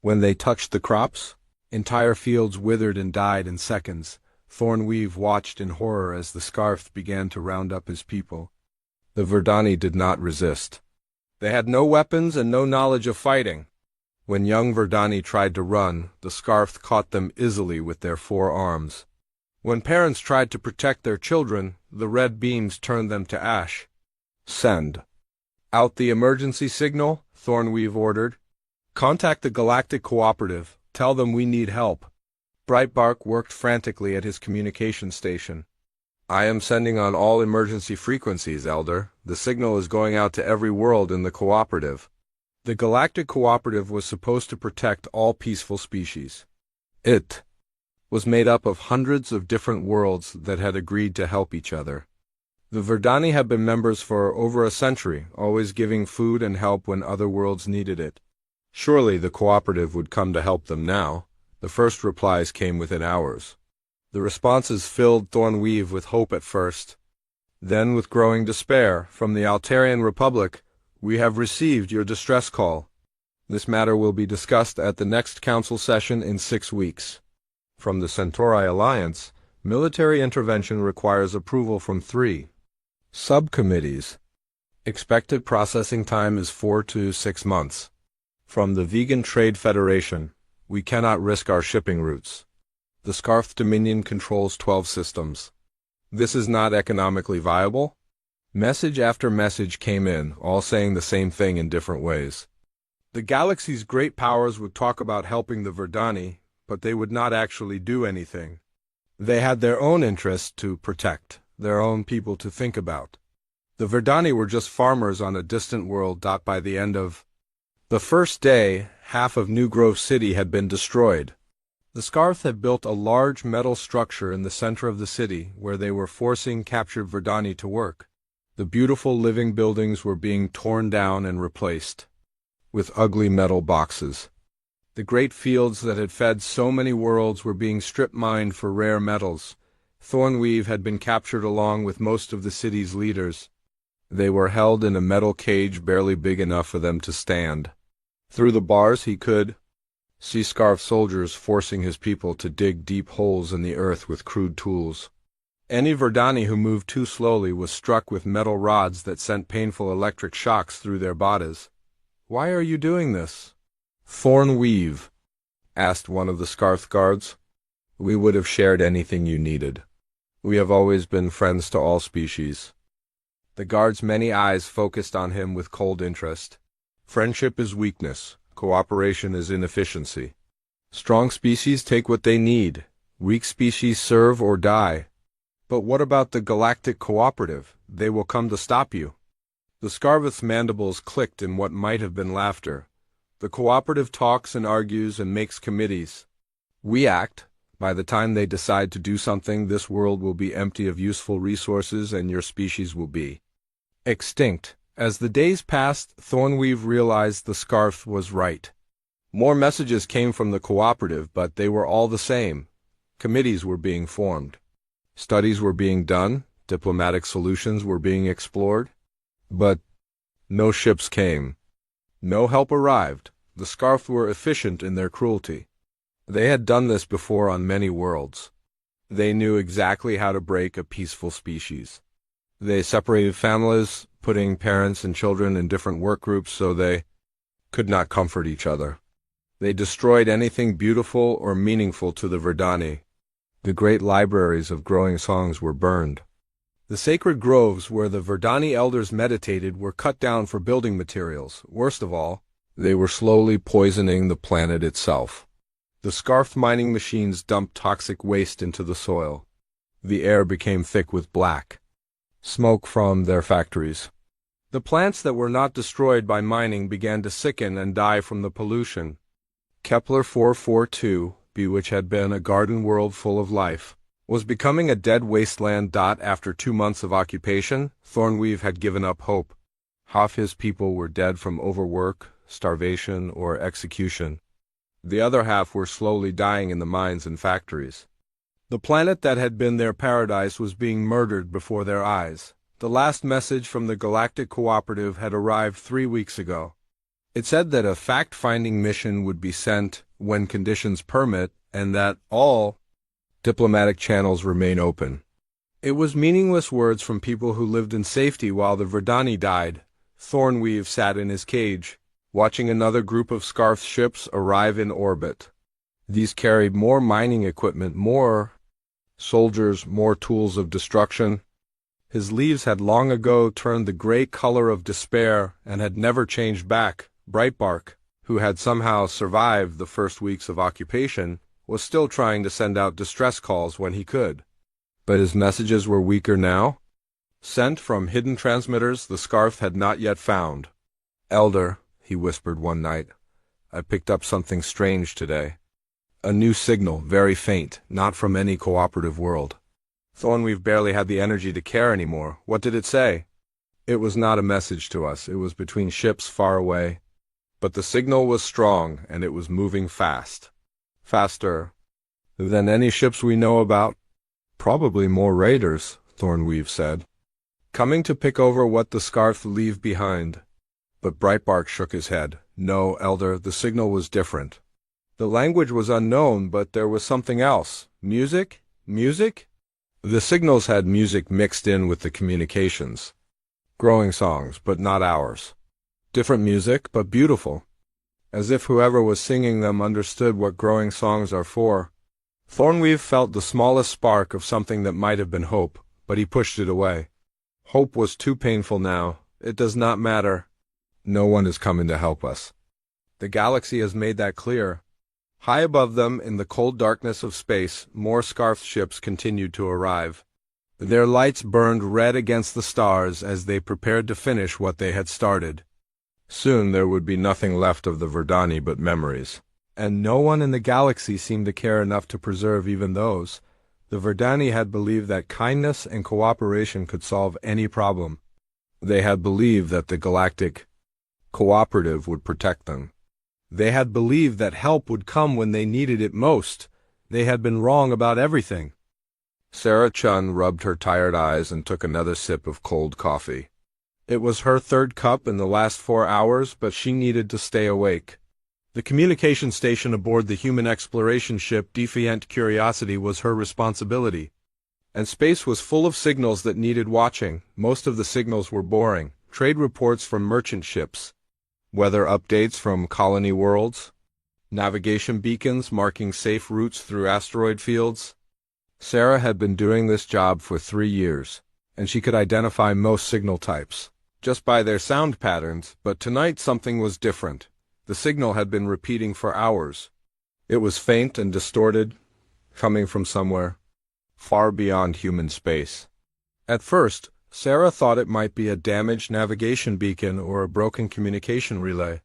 When they touched the crops, entire fields withered and died in seconds. Thornweave watched in horror as the Scarf began to round up his people. The Verdani did not resist. They had no weapons and no knowledge of fighting. When young Verdani tried to run, the Scarf caught them easily with their 4 arms. When parents tried to protect their children, the red beams turned them to ash. "Send out the emergency signal," Thornweave ordered. "Contact the Galactic Cooperative. Tell them we need help." Brightbark worked frantically at his communication station. "I am sending on all emergency frequencies, Elder. The signal is going out to every world in the cooperative." The Galactic Cooperative was supposed to protect all peaceful species. It was made up of hundreds of different worlds that had agreed to help each other. The Verdani had been members for over a century, always giving food and help when other worlds needed it. Surely the cooperative would come to help them now. The first replies came within hours. The responses filled Thornweave with hope at first. Then with growing despair, from the Altarian Republic, "We have received your distress call. This matter will be discussed at the next council session in 6 weeks. From the Centauri Alliance, military intervention requires approval from 3 Subcommittees. Expected processing time is 4 to 6 months. From the Vegan Trade Federation, we cannot risk our shipping routes. The Scarf Dominion controls 12 systems. This is not economically viable. Message after message came in, all saying the same thing in different ways. The galaxy's great powers would talk about helping the Verdani, but they would not actually do anything. They had their own interests to protect, their own people to think about. The Verdani were just farmers on a distant world. By the end of the first day, half of New Grove City had been destroyed. The Scarf had built a large metal structure in the center of the city where they were forcing captured Verdani to work. The beautiful living buildings were being torn down and replaced with ugly metal boxes. The great fields that had fed so many worlds were being strip-mined for rare metals. Thornweave had been captured along with most of the city's leaders. They were held in a metal cage barely big enough for them to stand. Through the bars he could see Scarf soldiers forcing his people to dig deep holes in the earth with crude tools. Any Verdani who moved too slowly was struck with metal rods that sent painful electric shocks through their bodies. "Why are you doing this?" "Thornweave," asked one of the Scarf guards. "We would have shared anything you needed. We have always been friends to all species." The guard's many eyes focused on him with cold interest. "Friendship is weakness. Cooperation is inefficiency. Strong species take what they need. Weak species serve or die." "But what about the Galactic Cooperative? They will come to stop you." The Scarvith's mandibles clicked in what might have been laughter. "The cooperative talks and argues and makes committees. We act. By the time they decide to do something, this world will be empty of useful resources and your species will be extinct." As the days passed, Thornweave realized the Scarf was right. More messages came from the cooperative, but they were all the same. Committees were being formed. Studies were being done. Diplomatic solutions were being explored. But no ships came. No help arrived. The Scarf were efficient in their cruelty. They had done this before on many worlds. They knew exactly how to break a peaceful species. They separated families, putting parents and children in different work groups so they could not comfort each other. They destroyed anything beautiful or meaningful to the Verdani. The great libraries of growing songs were burned. The sacred groves where the Verdani elders meditated were cut down for building materials. Worst of all, they were slowly poisoning the planet itself. The Scarf mining machines dumped toxic waste into the soil. The air became thick with black smoke from their factories. The plants that were not destroyed by mining began to sicken and die from the pollution. Kepler 442b, which had been a garden world full of life, was becoming a dead wasteland. After 2 months of occupation, Thornweave had given up hope. Half his people were dead from overwork, starvation, or execution. The other half were slowly dying in the mines and factories. The planet that had been their paradise was being murdered before their eyes. The last message from the Galactic Cooperative had arrived 3 weeks ago. It said that a fact-finding mission would be sent when conditions permit and that all diplomatic channels remain open. It was meaningless words from people who lived in safety while the Verdani died. Thornweave sat in his cage, watching another group of Scarf ships arrive in orbit. These carried more mining equipment, more soldiers, more tools of destruction. His leaves had long ago turned the gray color of despair and had never changed back. Brightbark, who had somehow survived the first weeks of occupation, was still trying to send out distress calls when he could. But his messages were weaker now. Sent from hidden transmitters the Scarf had not yet found. "Elder," he whispered one night, "I picked up something strange today. A new signal, very faint, not from any cooperative world." Thornweave barely had the energy to care anymore. "What did it say?" "It was not a message to us. It was between ships far away. But the signal was strong, and it was moving fast. Faster than any ships we know about." "Probably more raiders," Thornweave said, "coming to pick over what the Scarf leave behind." But Brightbark shook his head. "No, Elder, the signal was different. The language was unknown, but there was something else. Music? Music?" The signals had music mixed in with the communications. Growing songs, but not ours. Different music, but beautiful. As if whoever was singing them understood what growing songs are for. Thornweave felt the smallest spark of something that might have been hope, but he pushed it away. Hope was too painful now. It does not matter. No one is coming to help us. The galaxy has made that clear. High above them, in the cold darkness of space, more scarfed ships continued to arrive. Their lights burned red against the stars as they prepared to finish what they had started. Soon there would be nothing left of the Verdani but memories. And no one in the galaxy seemed to care enough to preserve even those. The Verdani had believed that kindness and cooperation could solve any problem. They had believed that the galactic cooperative would protect them. They had believed that help would come when they needed it most. They had been wrong about everything. Sarah Chun rubbed her tired eyes and took another sip of cold coffee. It was her third cup in the last 4 hours, but she needed to stay awake. The communication station aboard the human exploration ship Defiant Curiosity was her responsibility. And space was full of signals that needed watching. Most of the signals were boring. Trade reports from merchant ships. Weather updates from colony worlds. Navigation beacons marking safe routes through asteroid fields. Sarah had been doing this job for 3 years, and she could identify most signal types, just by their sound patterns, but tonight something was different. The signal had been repeating for hours. It was faint and distorted, coming from somewhere, far beyond human space. At first, Sarah thought it might be a damaged navigation beacon or a broken communication relay.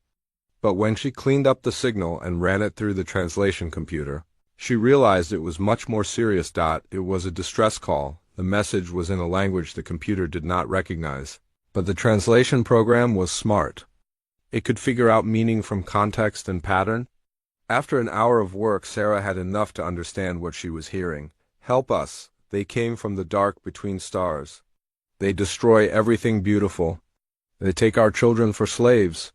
But when she cleaned up the signal and ran it through the translation computer, she realized it was much more serious. It was a distress call. The message was in a language the computer did not recognize. But the translation program was smart. It could figure out meaning from context and pattern. After an hour of work, Sarah had enough to understand what she was hearing. Help us. They came from the dark between stars. They destroy everything beautiful. They take our children for slaves.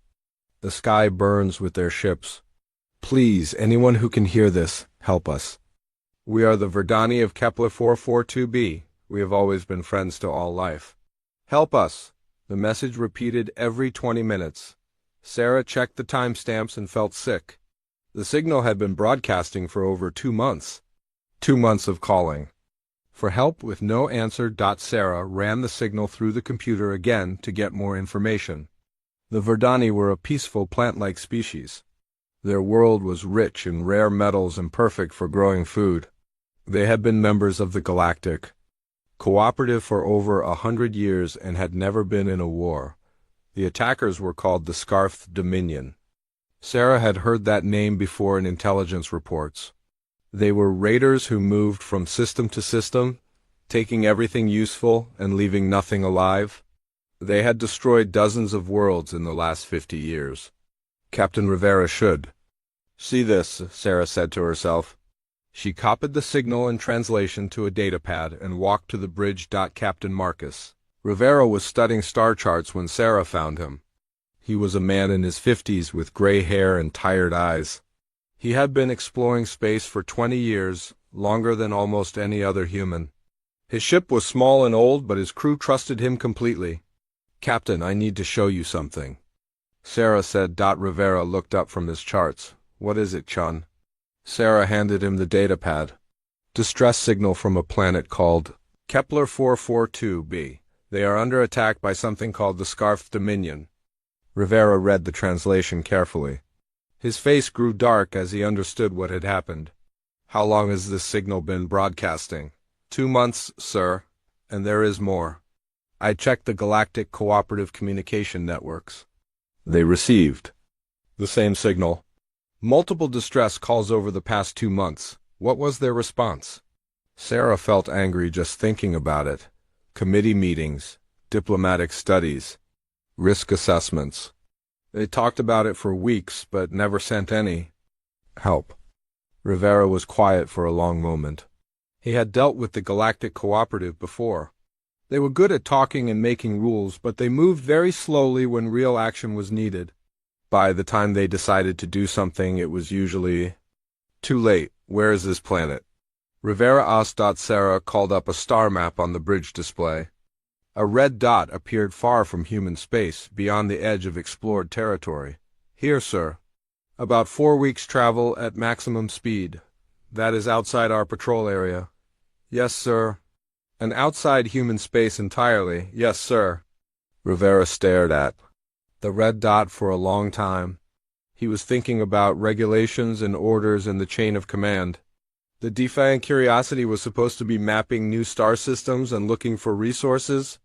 The sky burns with their ships. Please, anyone who can hear this, help us. We are the Verdani of Kepler 442b. We have always been friends to all life. Help us. The message repeated every 20 minutes. Sarah checked the timestamps and felt sick. The signal had been broadcasting for over 2 months. 2 months of calling. For help with no answer. Sarah ran the signal through the computer again to get more information. The Verdani were a peaceful plant-like species. Their world was rich in rare metals and perfect for growing food. They had been members of the Galactic Cooperative for over 100 years and had never been in a war. The attackers were called the Scarfed Dominion. Sarah had heard that name before in intelligence reports. They were raiders who moved from system to system, taking everything useful and leaving nothing alive. They had destroyed dozens of worlds in the last 50 years. Captain Rivera should see this, Sarah said to herself. She copied the signal and translation to a datapad and walked to the bridge. Captain Marcus Rivera was studying star charts when Sarah found him. He was a man in his 50s with gray hair and tired eyes. He had been exploring space for 20 years, longer than almost any other human. His ship was small and old, but his crew trusted him completely. Captain, I need to show you something, Sarah said. Rivera looked up from his charts. What is it, Chun? Sarah handed him the datapad. Distress signal from a planet called Kepler 442b. They are under attack by something called the Scarfed Dominion. Rivera read the translation carefully. His face grew dark as he understood what had happened. How long has this signal been broadcasting? 2 months, sir, and there is more. I checked the Galactic Cooperative Communication Networks. They received the same signal. Multiple distress calls over the past 2 months. What was their response? Sarah felt angry just thinking about it. Committee meetings, diplomatic studies, risk assessments. They talked about it for weeks, but never sent any help. Rivera was quiet for a long moment. He had dealt with the Galactic Cooperative before. They were good at talking and making rules, but they moved very slowly when real action was needed. By the time they decided to do something, it was usually too late. Where is this planet? Rivera asked. Sarah called up a star map on the bridge display. A red dot appeared far from human space, beyond the edge of explored territory. Here, sir. About 4 weeks' travel at maximum speed. That is outside our patrol area. Yes, sir. And outside human space entirely. Yes, sir. Rivera stared at the red dot for a long time. He was thinking about regulations and orders in the chain of command. The Defiant Curiosity was supposed to be mapping new star systems and looking for resources.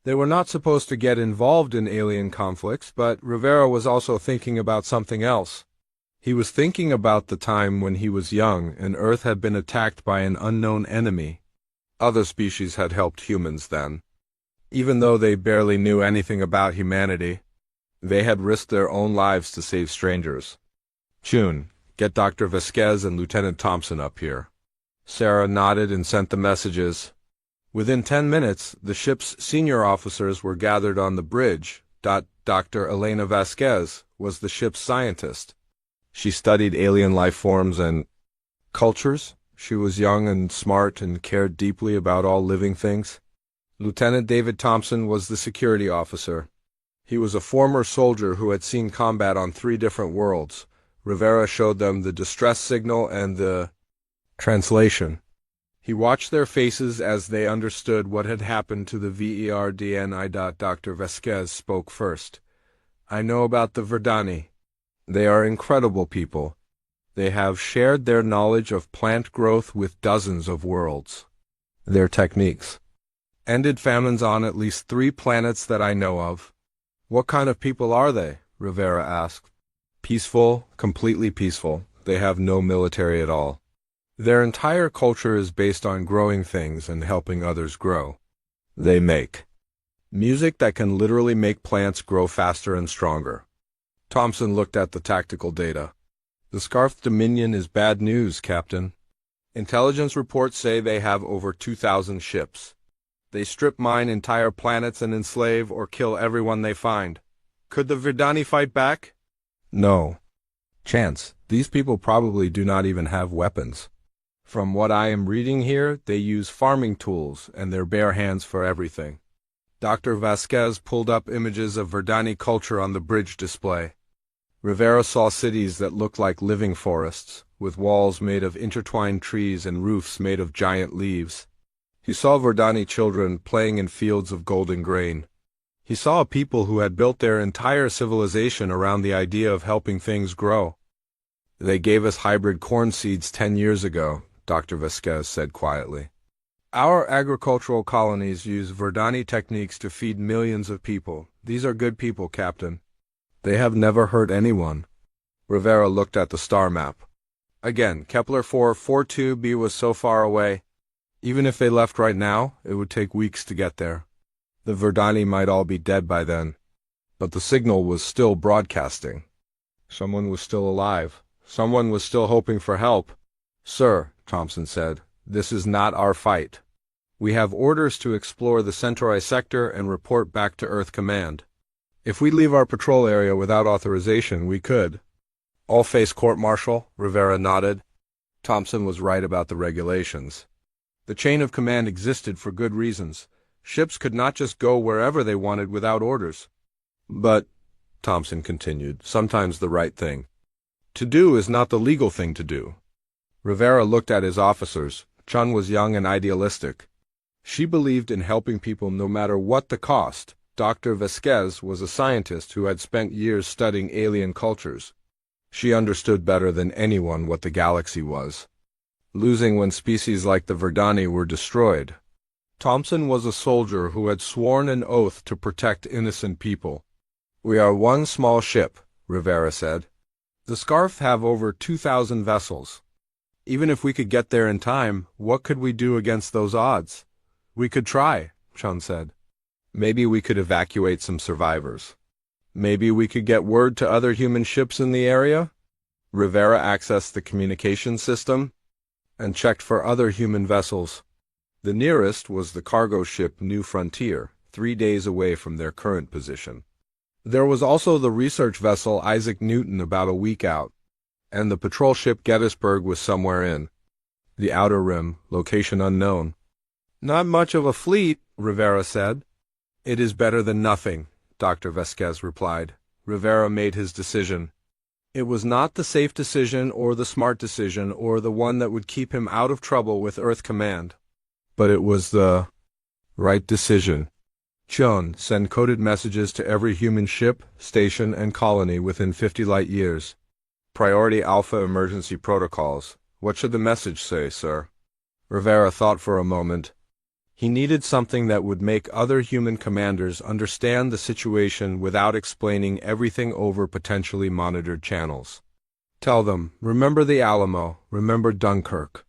They were not supposed to get involved in alien conflicts, but Rivera was also thinking about something else. He was thinking about the time when he was young and Earth had been attacked by an unknown enemy. Other species had helped humans then. Even though they barely knew anything about humanity, they had risked their own lives to save strangers. Chun, get Dr. Vasquez and Lieutenant Thompson up here. Sarah nodded and sent the messages. Within 10 minutes, the ship's senior officers were gathered on the bridge. Dr. Elena Vasquez was the ship's scientist. She studied alien life forms and cultures. She was young and smart and cared deeply about all living things. Lieutenant David Thompson was the security officer. He was a former soldier who had seen combat on 3 different worlds. Rivera showed them the distress signal and the translation. He watched their faces as they understood what had happened to the VERDNI. Dr. Vasquez spoke first. I know about the Verdani. They are incredible people. They have shared their knowledge of plant growth with dozens of worlds. Their techniques ended famines on at least 3 planets that I know of. What kind of people are they? Rivera asked. Peaceful, completely peaceful. They have no military at all. Their entire culture is based on growing things and helping others grow. They make music that can literally make plants grow faster and stronger. Thompson looked at the tactical data. The Scarf Dominion is bad news, Captain. Intelligence reports say they have over 2,000 ships. They strip mine entire planets and enslave or kill everyone they find. Could the Verdani fight back? No chance. These people probably do not even have weapons. From what I am reading here, they use farming tools and their bare hands for everything. Dr. Vasquez pulled up images of Verdani culture on the bridge display. Rivera saw cities that looked like living forests, with walls made of intertwined trees and roofs made of giant leaves. He saw Verdani children playing in fields of golden grain. He saw a people who had built their entire civilization around the idea of helping things grow. They gave us hybrid corn seeds 10 years ago, Dr. Vasquez said quietly. Our agricultural colonies use Verdani techniques to feed millions of people. These are good people, Captain. They have never hurt anyone. Rivera looked at the star map. Again, Kepler 442b was so far away. Even if they left right now, it would take weeks to get there. The Verdani might all be dead by then. But the signal was still broadcasting. Someone was still alive. Someone was still hoping for help. Sir, Thompson said, this is not our fight. We have orders to explore the Centauri sector and report back to Earth Command. If we leave our patrol area without authorization, we could. All face court-martial, Rivera nodded. Thompson was right about the regulations. The chain of command existed for good reasons. Ships could not just go wherever they wanted without orders. But, Thompson continued, sometimes the right thing to do is not the legal thing to do. Rivera looked at his officers. Chun was young and idealistic. She believed in helping people no matter what the cost. Dr. Vasquez was a scientist who had spent years studying alien cultures. She understood better than anyone what the galaxy was. Losing when species like the Verdani were destroyed. Thompson was a soldier who had sworn an oath to protect innocent people. We are one small ship, Rivera said. The Scarf have over 2,000 vessels. Even if we could get there in time, what could we do against those odds? We could try, Chun said. Maybe we could evacuate some survivors. Maybe we could get word to other human ships in the area? Rivera accessed the communication system and checked for other human vessels. The nearest was the cargo ship New Frontier, 3 days away from their current position. There was also the research vessel Isaac Newton about a week out, and the patrol ship Gettysburg was somewhere in The outer rim, location unknown. Not much of a fleet, Rivera said. It is better than nothing, Dr. Vasquez replied. Rivera made his decision. It was not the safe decision or the smart decision or the one that would keep him out of trouble with Earth Command. But it was the right decision. Chun, send coded messages to every human ship, station, and colony within 50 light years. Priority Alpha emergency protocols. What should the message say, sir? Rivera thought for a moment. He needed something that would make other human commanders understand the situation without explaining everything over potentially monitored channels. Tell them, remember the Alamo, remember Dunkirk.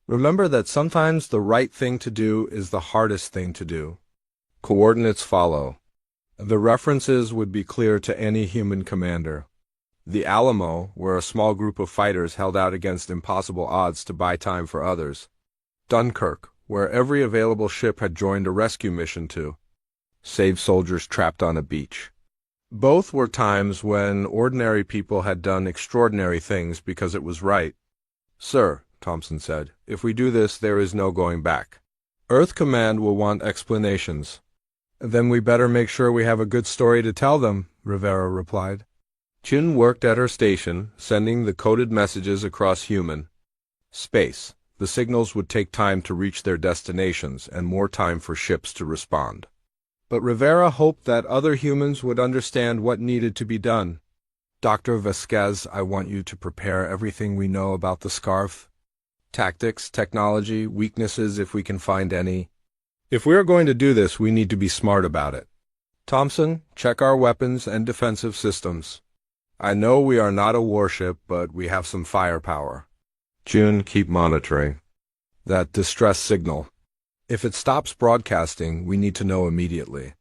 Remember that sometimes the right thing to do is the hardest thing to do. Coordinates follow. The references would be clear to any human commander. The Alamo, where a small group of fighters held out against impossible odds to buy time for others. Dunkirk, where every available ship had joined a rescue mission to save soldiers trapped on a beach. Both were times when ordinary people had done extraordinary things because it was right. Sir, Thompson said, if we do this, there is no going back. Earth Command will want explanations. Then we better make sure we have a good story to tell them, Rivera replied. Chin worked at her station, sending the coded messages across human space. The signals would take time to reach their destinations and more time for ships to respond. But Rivera hoped that other humans would understand what needed to be done. Dr. Vasquez, I want you to prepare everything we know about the scarf. Tactics, technology, weaknesses if we can find any. If we are going to do this, we need to be smart about it. Thompson, check our weapons and defensive systems. I know we are not a warship, but we have some firepower. June, keep monitoring. That distress signal. If it stops broadcasting, we need to know immediately.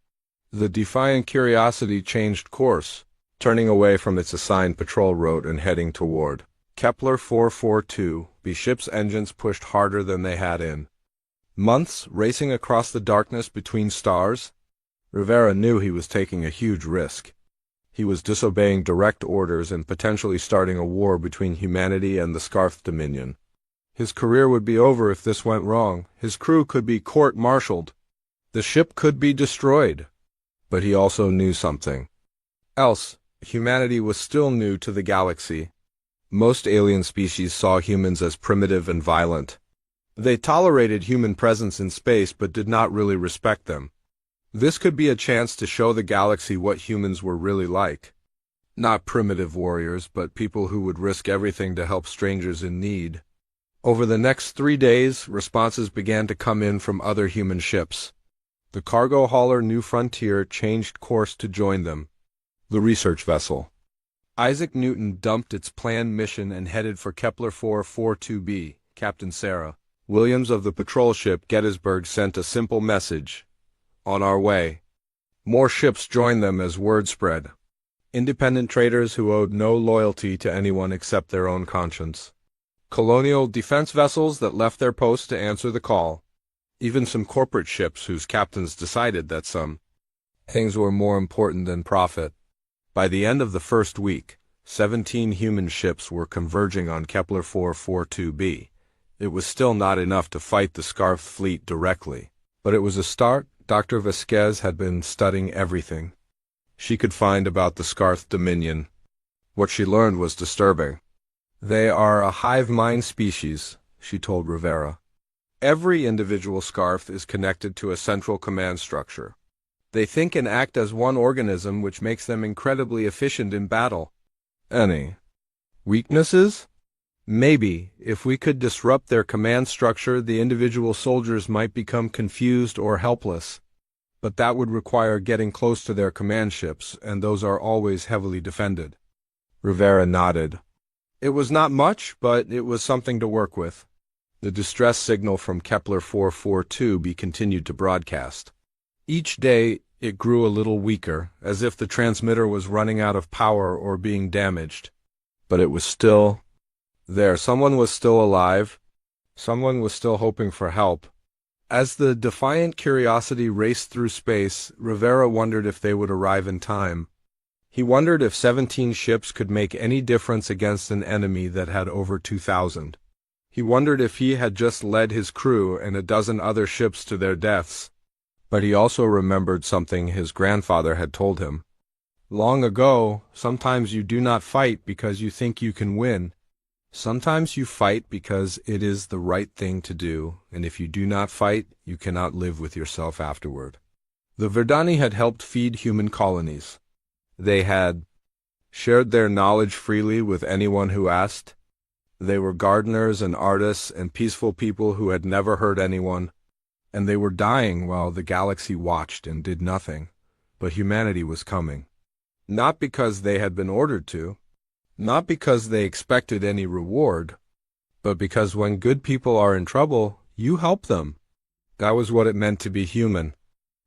The Defiant Curiosity changed course, turning away from its assigned patrol route and heading toward Kepler 442B. Ship's engines pushed harder than they had in months, racing across the darkness between stars. Rivera knew he was taking a huge risk. He was disobeying direct orders and potentially starting a war between humanity and the Scarf Dominion. His career would be over if this went wrong. His crew could be court-martialed. The ship could be destroyed. But he also knew something else. Humanity was still new to the galaxy. Most alien species saw humans as primitive and violent. They tolerated human presence in space but did not really respect them. This could be a chance to show the galaxy what humans were really like. Not primitive warriors, but people who would risk everything to help strangers in need. Over the next 3 days, responses began to come in from other human ships. The cargo hauler New Frontier changed course to join them. The research vessel Isaac Newton dumped its planned mission and headed for Kepler 442b. Captain Sarah Williams of the patrol ship Gettysburg sent a simple message. On our way. More ships joined them as word spread. Independent traders who owed no loyalty to anyone except their own conscience. Colonial defense vessels that left their posts to answer the call. Even some corporate ships whose captains decided that some things were more important than profit. By the end of the first week, 17 human ships were converging on Kepler 442b. It was still not enough to fight the Scarf fleet directly, but it was a start. Dr. Vasquez had been studying everything she could find about the Scarf Dominion. What she learned was disturbing. They are a hive mind species, she told Rivera. Every individual Scarf is connected to a central command structure. They think and act as one organism, which makes them incredibly efficient in battle. Any weaknesses? Maybe, if we could disrupt their command structure, the individual soldiers might become confused or helpless. But that would require getting close to their command ships, and those are always heavily defended. Rivera nodded. It was not much, but it was something to work with. The distress signal from Kepler 442b continued to broadcast. Each day, it grew a little weaker, as if the transmitter was running out of power or being damaged. But it was still there. Someone was still alive. Someone was still hoping for help. As the Defiant Curiosity raced through space, Rivera wondered if they would arrive in time. He wondered if 17 ships could make any difference against an enemy that had over 2,000. He wondered if he had just led his crew and a dozen other ships to their deaths. But he also remembered something his grandfather had told him. Long ago, sometimes you do not fight because you think you can win. Sometimes you fight because it is the right thing to do, and if you do not fight, you cannot live with yourself afterward. The Verdani had helped feed human colonies. They had shared their knowledge freely with anyone who asked. They were gardeners and artists and peaceful people who had never hurt anyone, and they were dying while the galaxy watched and did nothing. But humanity was coming. Not because they had been ordered to, not because they expected any reward, but because when good people are in trouble, you help them. That was what it meant to be human.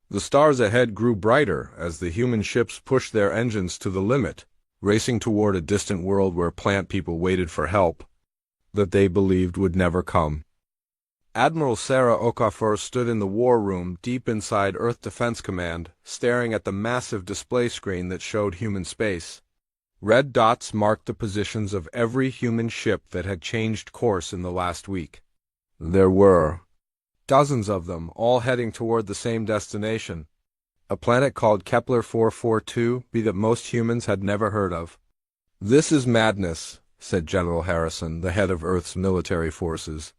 The stars ahead grew brighter as the human ships pushed their engines to the limit, racing toward a distant world where plant people waited for help that they believed would never come. Admiral Sarah Okafor stood in the war room deep inside Earth Defense Command, staring at the massive display screen that showed human space. Red dots marked the positions of every human ship that had changed course in the last week. There were dozens of them, all heading toward the same destination, a planet called Kepler 442b that most humans had never heard of. "This is madness," said General Harrison, the head of Earth's military forces.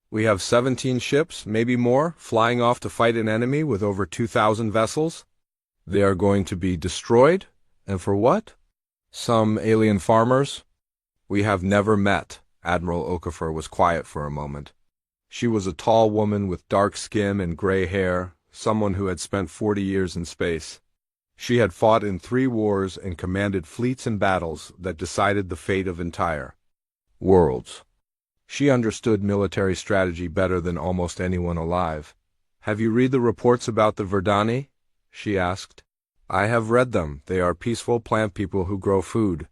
"We have 17 ships, maybe more, flying off to fight an enemy with over 2,000 vessels. They are going to be destroyed? And for what? Some alien farmers? We have never met." Admiral Okafor was quiet for a moment. She was a tall woman with dark skin and gray hair, someone who had spent 40 years in space. She had fought in 3 wars and commanded fleets and battles that decided the fate of entire worlds. She understood military strategy better than almost anyone alive. "Have you read the reports about the Verdani?" she asked. "I have read them. They are peaceful plant people who grow food."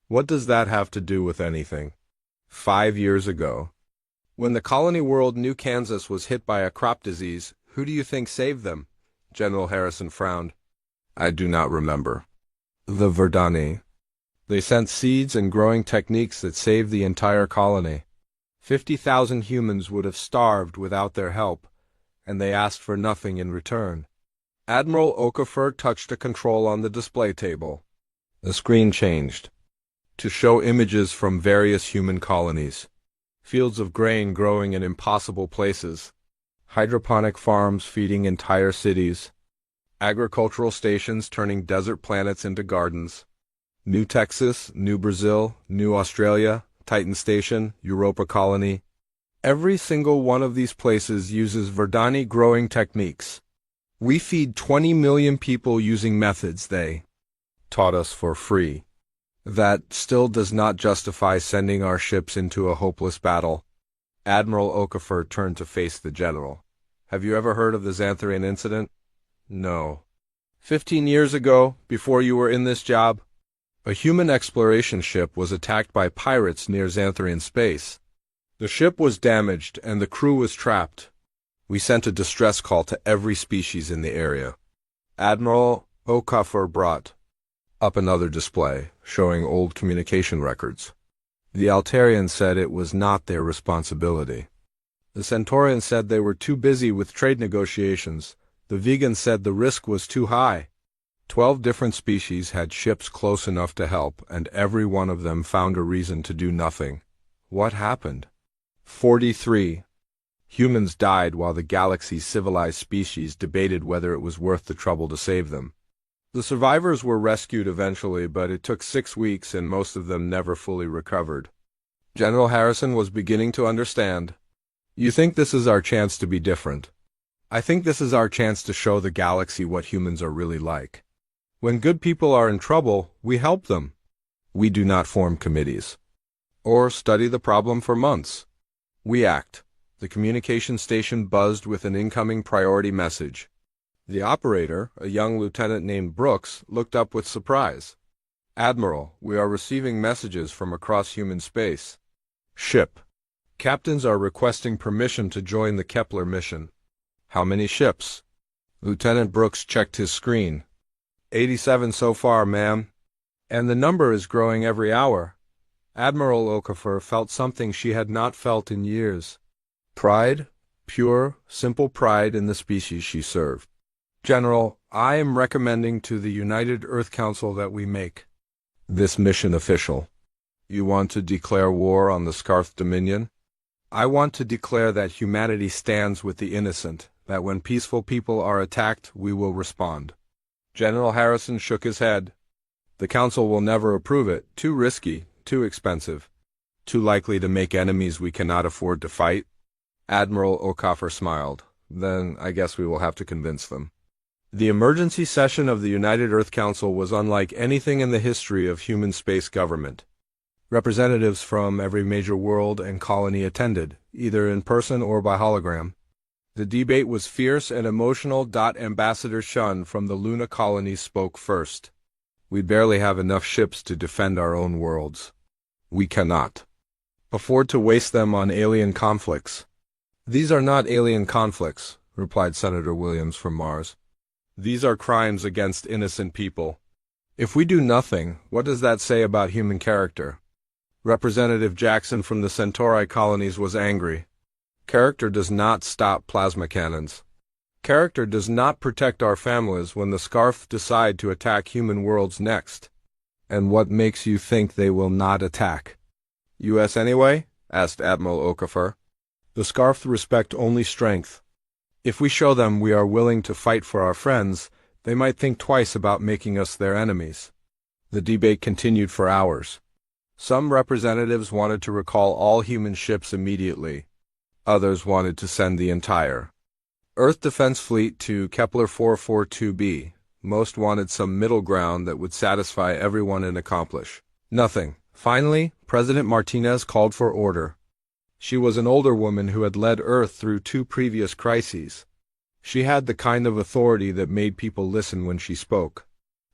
"What does that have to do with anything?" 5 years ago, when the colony world New Kansas was hit by a crop disease, who do you think saved them? General Harrison frowned. "I do not remember." "The Verdani. They sent seeds and growing techniques that saved the entire colony. 50,000 humans would have starved without their help, and they asked for nothing in return." Admiral Okafor touched a control on the display table. The screen changed to show images from various human colonies. Fields of grain growing in impossible places, hydroponic farms feeding entire cities, agricultural stations turning desert planets into gardens. New Texas, New Brazil, New Australia, Titan Station, Europa Colony. Every single one of these places uses Verdani growing techniques. We feed 20 million people using methods they taught us for free. That still does not justify sending our ships into a hopeless battle. Admiral Okafor turned to face the general. "Have you ever heard of the Xantharian incident?" "No." 15 years ago, before you were in this job, a human exploration ship was attacked by pirates near Xantharian space. The ship was damaged and the crew was trapped. We sent a distress call to every species in the area. Admiral Okafor brought up another display, showing old communication records. The Altarians said it was not their responsibility. The Centaurians said they were too busy with trade negotiations. The vegans said the risk was too high. 12 different species had ships close enough to help, and every one of them found a reason to do nothing. What happened? 43. Humans died while the galaxy's civilized species debated whether it was worth the trouble to save them. The survivors were rescued eventually, but it took 6 weeks and most of them never fully recovered. General Harrison was beginning to understand. "You think this is our chance to be different. I think this is our chance to show the galaxy what humans are really like. When good people are in trouble, we help them. We do not form committees or study the problem for months. We act." The communication station buzzed with an incoming priority message. The operator, a young lieutenant named Brooks, looked up with surprise. "Admiral, we are receiving messages from across human space. Ship captains are requesting permission to join the Kepler mission." "How many ships?" Lieutenant Brooks checked his screen. 87 so far, ma'am. And the number is growing every hour. Admiral Okafor felt something she had not felt in years. Pride, pure, simple pride in the species she served. General, I am recommending to the United Earth Council that we make this mission official. You want to declare war on the Scarth Dominion? I want to declare that humanity stands with the innocent, that when peaceful people are attacked, we will respond. General Harrison shook his head. The Council will never approve it. Too risky, too expensive, too likely to make enemies we cannot afford to fight. Admiral Okafor smiled. Then I guess we will have to convince them. The emergency session of the United Earth Council was unlike anything in the history of human space government. Representatives from every major world and colony attended, either in person or by hologram. The debate was fierce and emotional. Ambassador Shun from the Luna colony spoke first. We barely have enough ships to defend our own worlds. We cannot afford to waste them on alien conflicts. These are not alien conflicts, replied Senator Williams from Mars. These are crimes against innocent people. If we do nothing, what does that say about human character? Representative Jackson from the Centauri colonies was angry. Character does not stop plasma cannons. Character does not protect our families when the Scarth decide to attack human worlds next. And what makes you think they will not attack? U.S. anyway? Asked Admiral Okafor. The Scarth respect only strength. If we show them we are willing to fight for our friends, they might think twice about making us their enemies. The debate continued for hours. Some representatives wanted to recall all human ships immediately. Others wanted to send the entire Earth Defense Fleet to Kepler 442b. Most wanted some middle ground that would satisfy everyone and accomplish nothing. Finally, President Martinez called for order. She was an older woman who had led Earth through 2 previous crises. She had the kind of authority that made people listen when she spoke.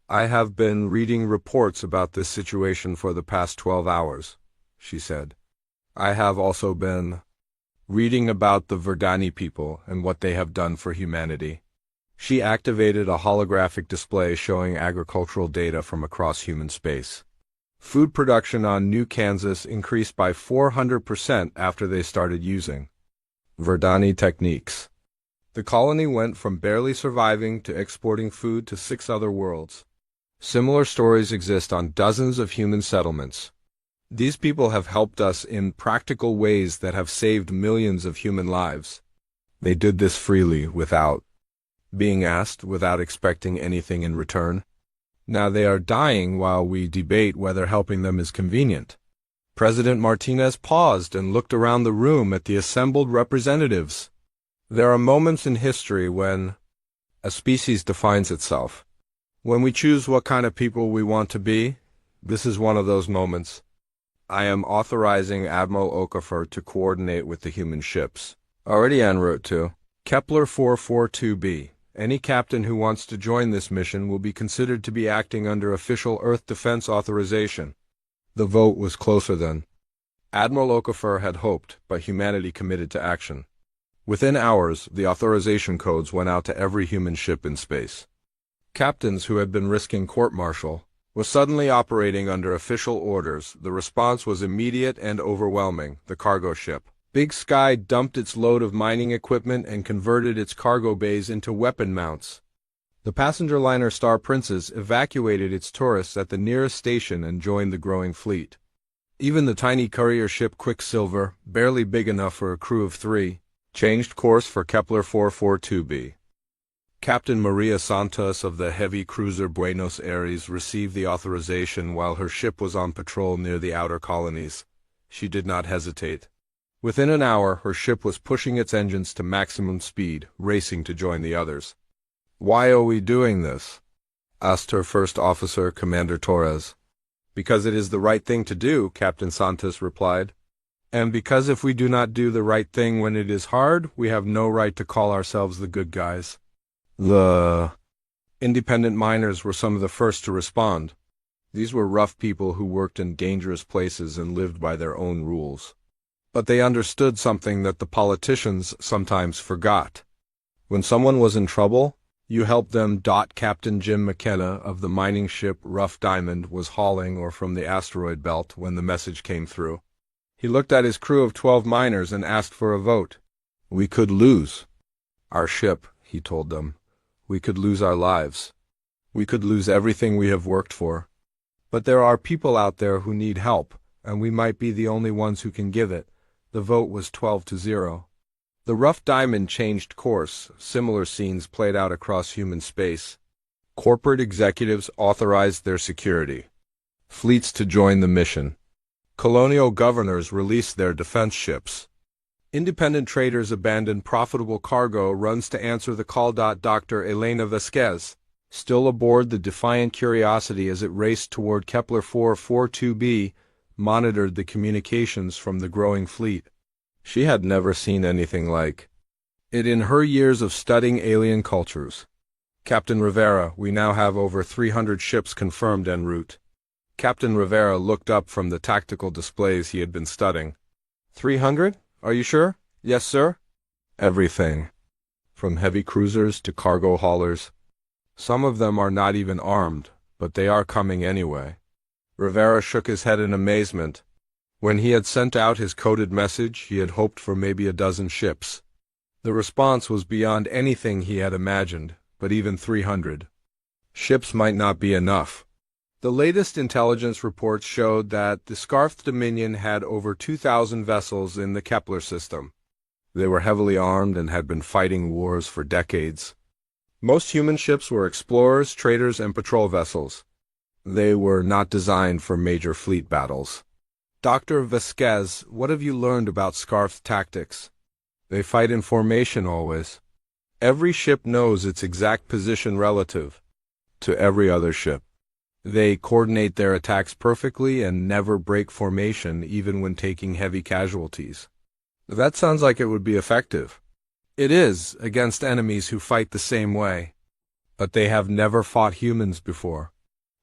I have been reading reports about this situation for the past 12 hours, she said. I have also been reading about the Verdani people and what they have done for humanity. She activated a holographic display showing agricultural data from across human space. Food production on New Kansas increased by 400% after they started using Verdani techniques. The colony went from barely surviving to exporting food to 6 other worlds. Similar stories exist on dozens of human settlements. These people have helped us in practical ways that have saved millions of human lives. They did this freely, without being asked, without expecting anything in return. Now they are dying while we debate whether helping them is convenient. President Martinez paused and looked around the room at the assembled representatives. There are moments in history when a species defines itself. When we choose what kind of people we want to be, this is one of those moments. I am authorizing Admiral Okafor to coordinate with the human ships. Already en route to Kepler 442b. Any captain who wants to join this mission will be considered to be acting under official Earth Defense authorization. The vote was closer than Admiral Okafor had hoped, but humanity committed to action. Within hours, the authorization codes went out to every human ship in space. Captains who had been risking court-martial were suddenly operating under official orders. The response was immediate and overwhelming. The cargo ship Big Sky dumped its load of mining equipment and converted its cargo bays into weapon mounts. The passenger liner Star Princess evacuated its tourists at the nearest station and joined the growing fleet. Even the tiny courier ship Quicksilver, barely big enough for a crew of 3, changed course for Kepler 442b. Captain Maria Santos of the heavy cruiser Buenos Aires received the authorization while her ship was on patrol near the outer colonies. She did not hesitate. Within an hour, her ship was pushing its engines to maximum speed, racing to join the others. "Why are we doing this?" asked her first officer, Commander Torres. "Because it is the right thing to do," Captain Santos replied. "And because if we do not do the right thing when it is hard, we have no right to call ourselves the good guys." The independent miners were some of the first to respond. These were rough people who worked in dangerous places and lived by their own rules. But they understood something that the politicians sometimes forgot. When someone was in trouble, You helped them. Captain Jim McKenna of the mining ship Rough Diamond was hauling or from the asteroid belt when the message came through. He looked at his crew of 12 miners and asked for a vote. We could lose our ship, he told them. We could lose our lives. We could lose everything we have worked for. But there are people out there who need help, and we might be the only ones who can give it. The vote was 12-0. The Rough Diamond changed course. Similar scenes played out across human space. Corporate executives authorized their security. Fleets to join the mission. Colonial governors released their defense ships. Independent traders abandoned profitable cargo runs to answer the call. Dr. Elena Vasquez, still aboard the Defiant Curiosity as it raced toward Kepler 442b, monitored the communications from the growing fleet. She had never seen anything like it in her years of studying alien cultures. Captain Rivera, we now have over 300 ships confirmed en route. Captain Rivera looked up from the tactical displays he had been studying. 300? Are you sure? Yes, sir. Everything. From heavy cruisers to cargo haulers. Some of them are not even armed, but they are coming anyway. Rivera shook his head in amazement. When he had sent out his coded message, he had hoped for maybe a dozen ships. The response was beyond anything he had imagined, but even 300 ships might not be enough. The latest intelligence reports showed that the Scarfed Dominion had over 2,000 vessels in the Kepler system. They were heavily armed and had been fighting wars for decades. Most human ships were explorers, traders, and patrol vessels. They were not designed for major fleet battles. Dr. Vasquez, what have you learned about Scarf tactics? They fight in formation always. Every ship knows its exact position relative to every other ship. They coordinate their attacks perfectly and never break formation even when taking heavy casualties. That sounds like it would be effective. It is, against enemies who fight the same way. But they have never fought humans before.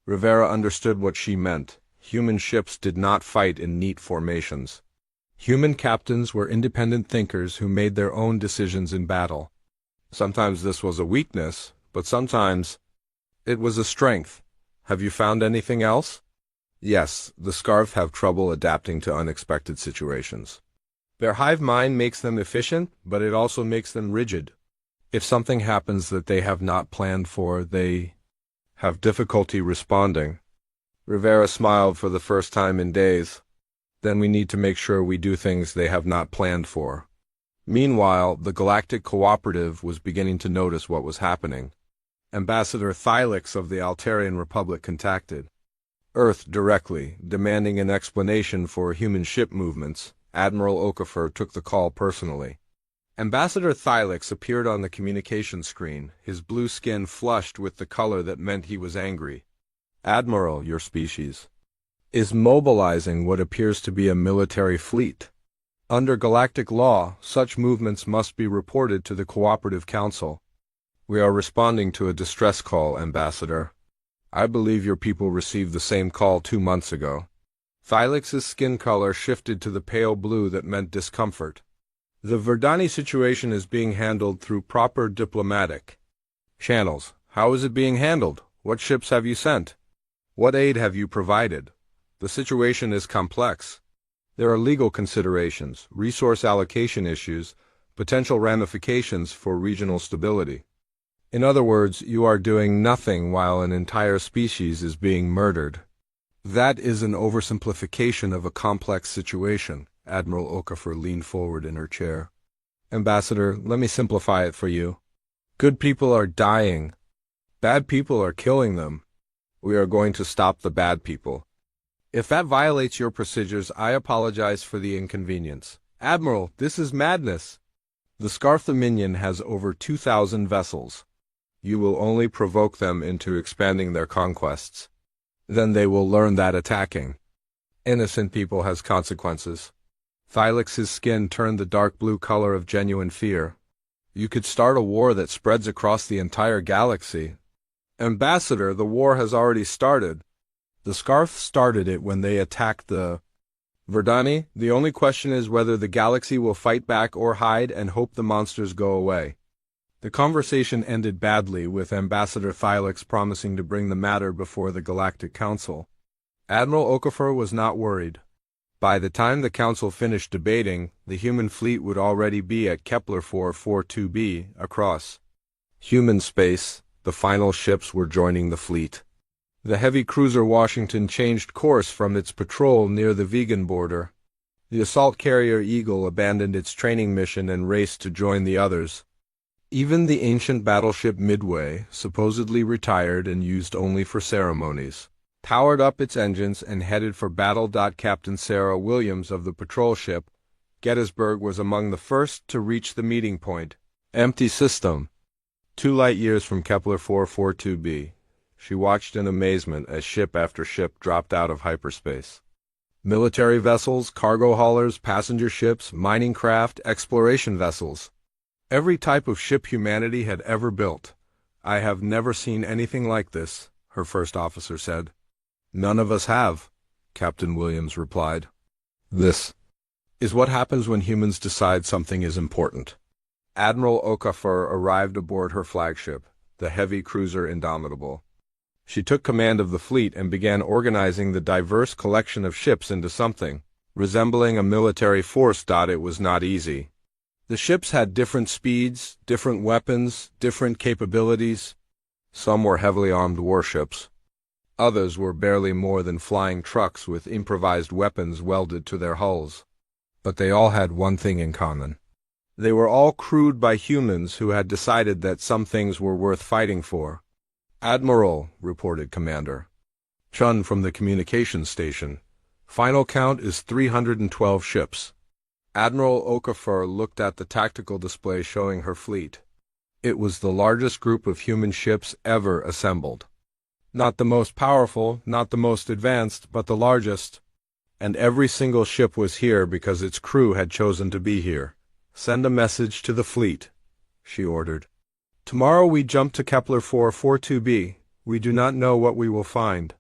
Rivera understood what she meant. Human ships did not fight in neat formations. Human captains were independent thinkers who made their own decisions in battle. Sometimes this was a weakness, but sometimes it was a strength. Have you found anything else? Yes, the Scarf have trouble adapting to unexpected situations. Their hive mind makes them efficient, but it also makes them rigid. If something happens that they have not planned for, they have difficulty responding. Rivera smiled for the first time in days. Then we need to make sure we do things they have not planned for. Meanwhile, the Galactic Cooperative was beginning to notice what was happening. Ambassador Thylix of the Altarian Republic contacted Earth directly, demanding an explanation for human ship movements. Admiral Okafor took the call personally. Ambassador Thylix appeared on the communication screen, his blue skin flushed with the color that meant he was angry. Admiral, your species is mobilizing what appears to be a military fleet. Under galactic law, such movements must be reported to the Cooperative Council. We are responding to a distress call, Ambassador. I believe your people received the same call 2 months ago. Thylix's skin color shifted to the pale blue that meant discomfort. The Verdani situation is being handled through proper diplomatic channels. How is it being handled? What ships have you sent? What aid have you provided? The situation is complex. There are legal considerations, resource allocation issues, potential ramifications for regional stability. In other words, you are doing nothing while an entire species is being murdered. That is an oversimplification of a complex situation. Admiral Okafor leaned forward in her chair. Ambassador, let me simplify it for you. Good people are dying. Bad people are killing them. We are going to stop the bad people. If that violates your procedures, I apologize for the inconvenience. Admiral, this is madness. The Scarf Dominion has over 2,000 vessels. You will only provoke them into expanding their conquests. Then they will learn that attacking innocent people has consequences. Thylix's skin turned the dark blue color of genuine fear. You could start a war that spreads across the entire galaxy. Ambassador, the war has already started. The Scarf started it when they attacked the Verdani. The only question is whether the galaxy will fight back or hide and hope the monsters go away. The conversation ended badly, with Ambassador Thylix promising to bring the matter before the Galactic Council. Admiral Okafor was not worried. By the time the Council finished debating, the human fleet would already be at Kepler 442b, across human space. The final ships were joining the fleet. The heavy cruiser Washington changed course from its patrol near the vegan border. The assault carrier Eagle abandoned its training mission and raced to join the others. Even the ancient battleship Midway, supposedly retired and used only for ceremonies, powered up its engines and headed for battle. Captain Sarah Williams of the patrol ship Gettysburg was among the first to reach the meeting point. Empty system. 2 light-years from Kepler 442b. She watched in amazement as ship after ship dropped out of hyperspace. Military vessels, cargo haulers, passenger ships, mining craft, exploration vessels. Every type of ship humanity had ever built. "I have never seen anything like this," her first officer said. "None of us have," Captain Williams replied. "This is what happens when humans decide something is important." Admiral Okafor arrived aboard her flagship, the heavy cruiser Indomitable. She took command of the fleet and began organizing the diverse collection of ships into something resembling a military force. It was not easy. The ships had different speeds, different weapons, different capabilities. Some were heavily armed warships. Others were barely more than flying trucks with improvised weapons welded to their hulls. But they all had one thing in common. They were all crewed by humans who had decided that some things were worth fighting for. "Admiral," reported Commander Chun from the communications station, "final count is 312 ships." Admiral Okafor looked at the tactical display showing her fleet. It was the largest group of human ships ever assembled. Not the most powerful, not the most advanced, but the largest. And every single ship was here because its crew had chosen to be here. "Send a message to the fleet," she ordered. "Tomorrow we jump to Kepler 442b. We do not know what we will find.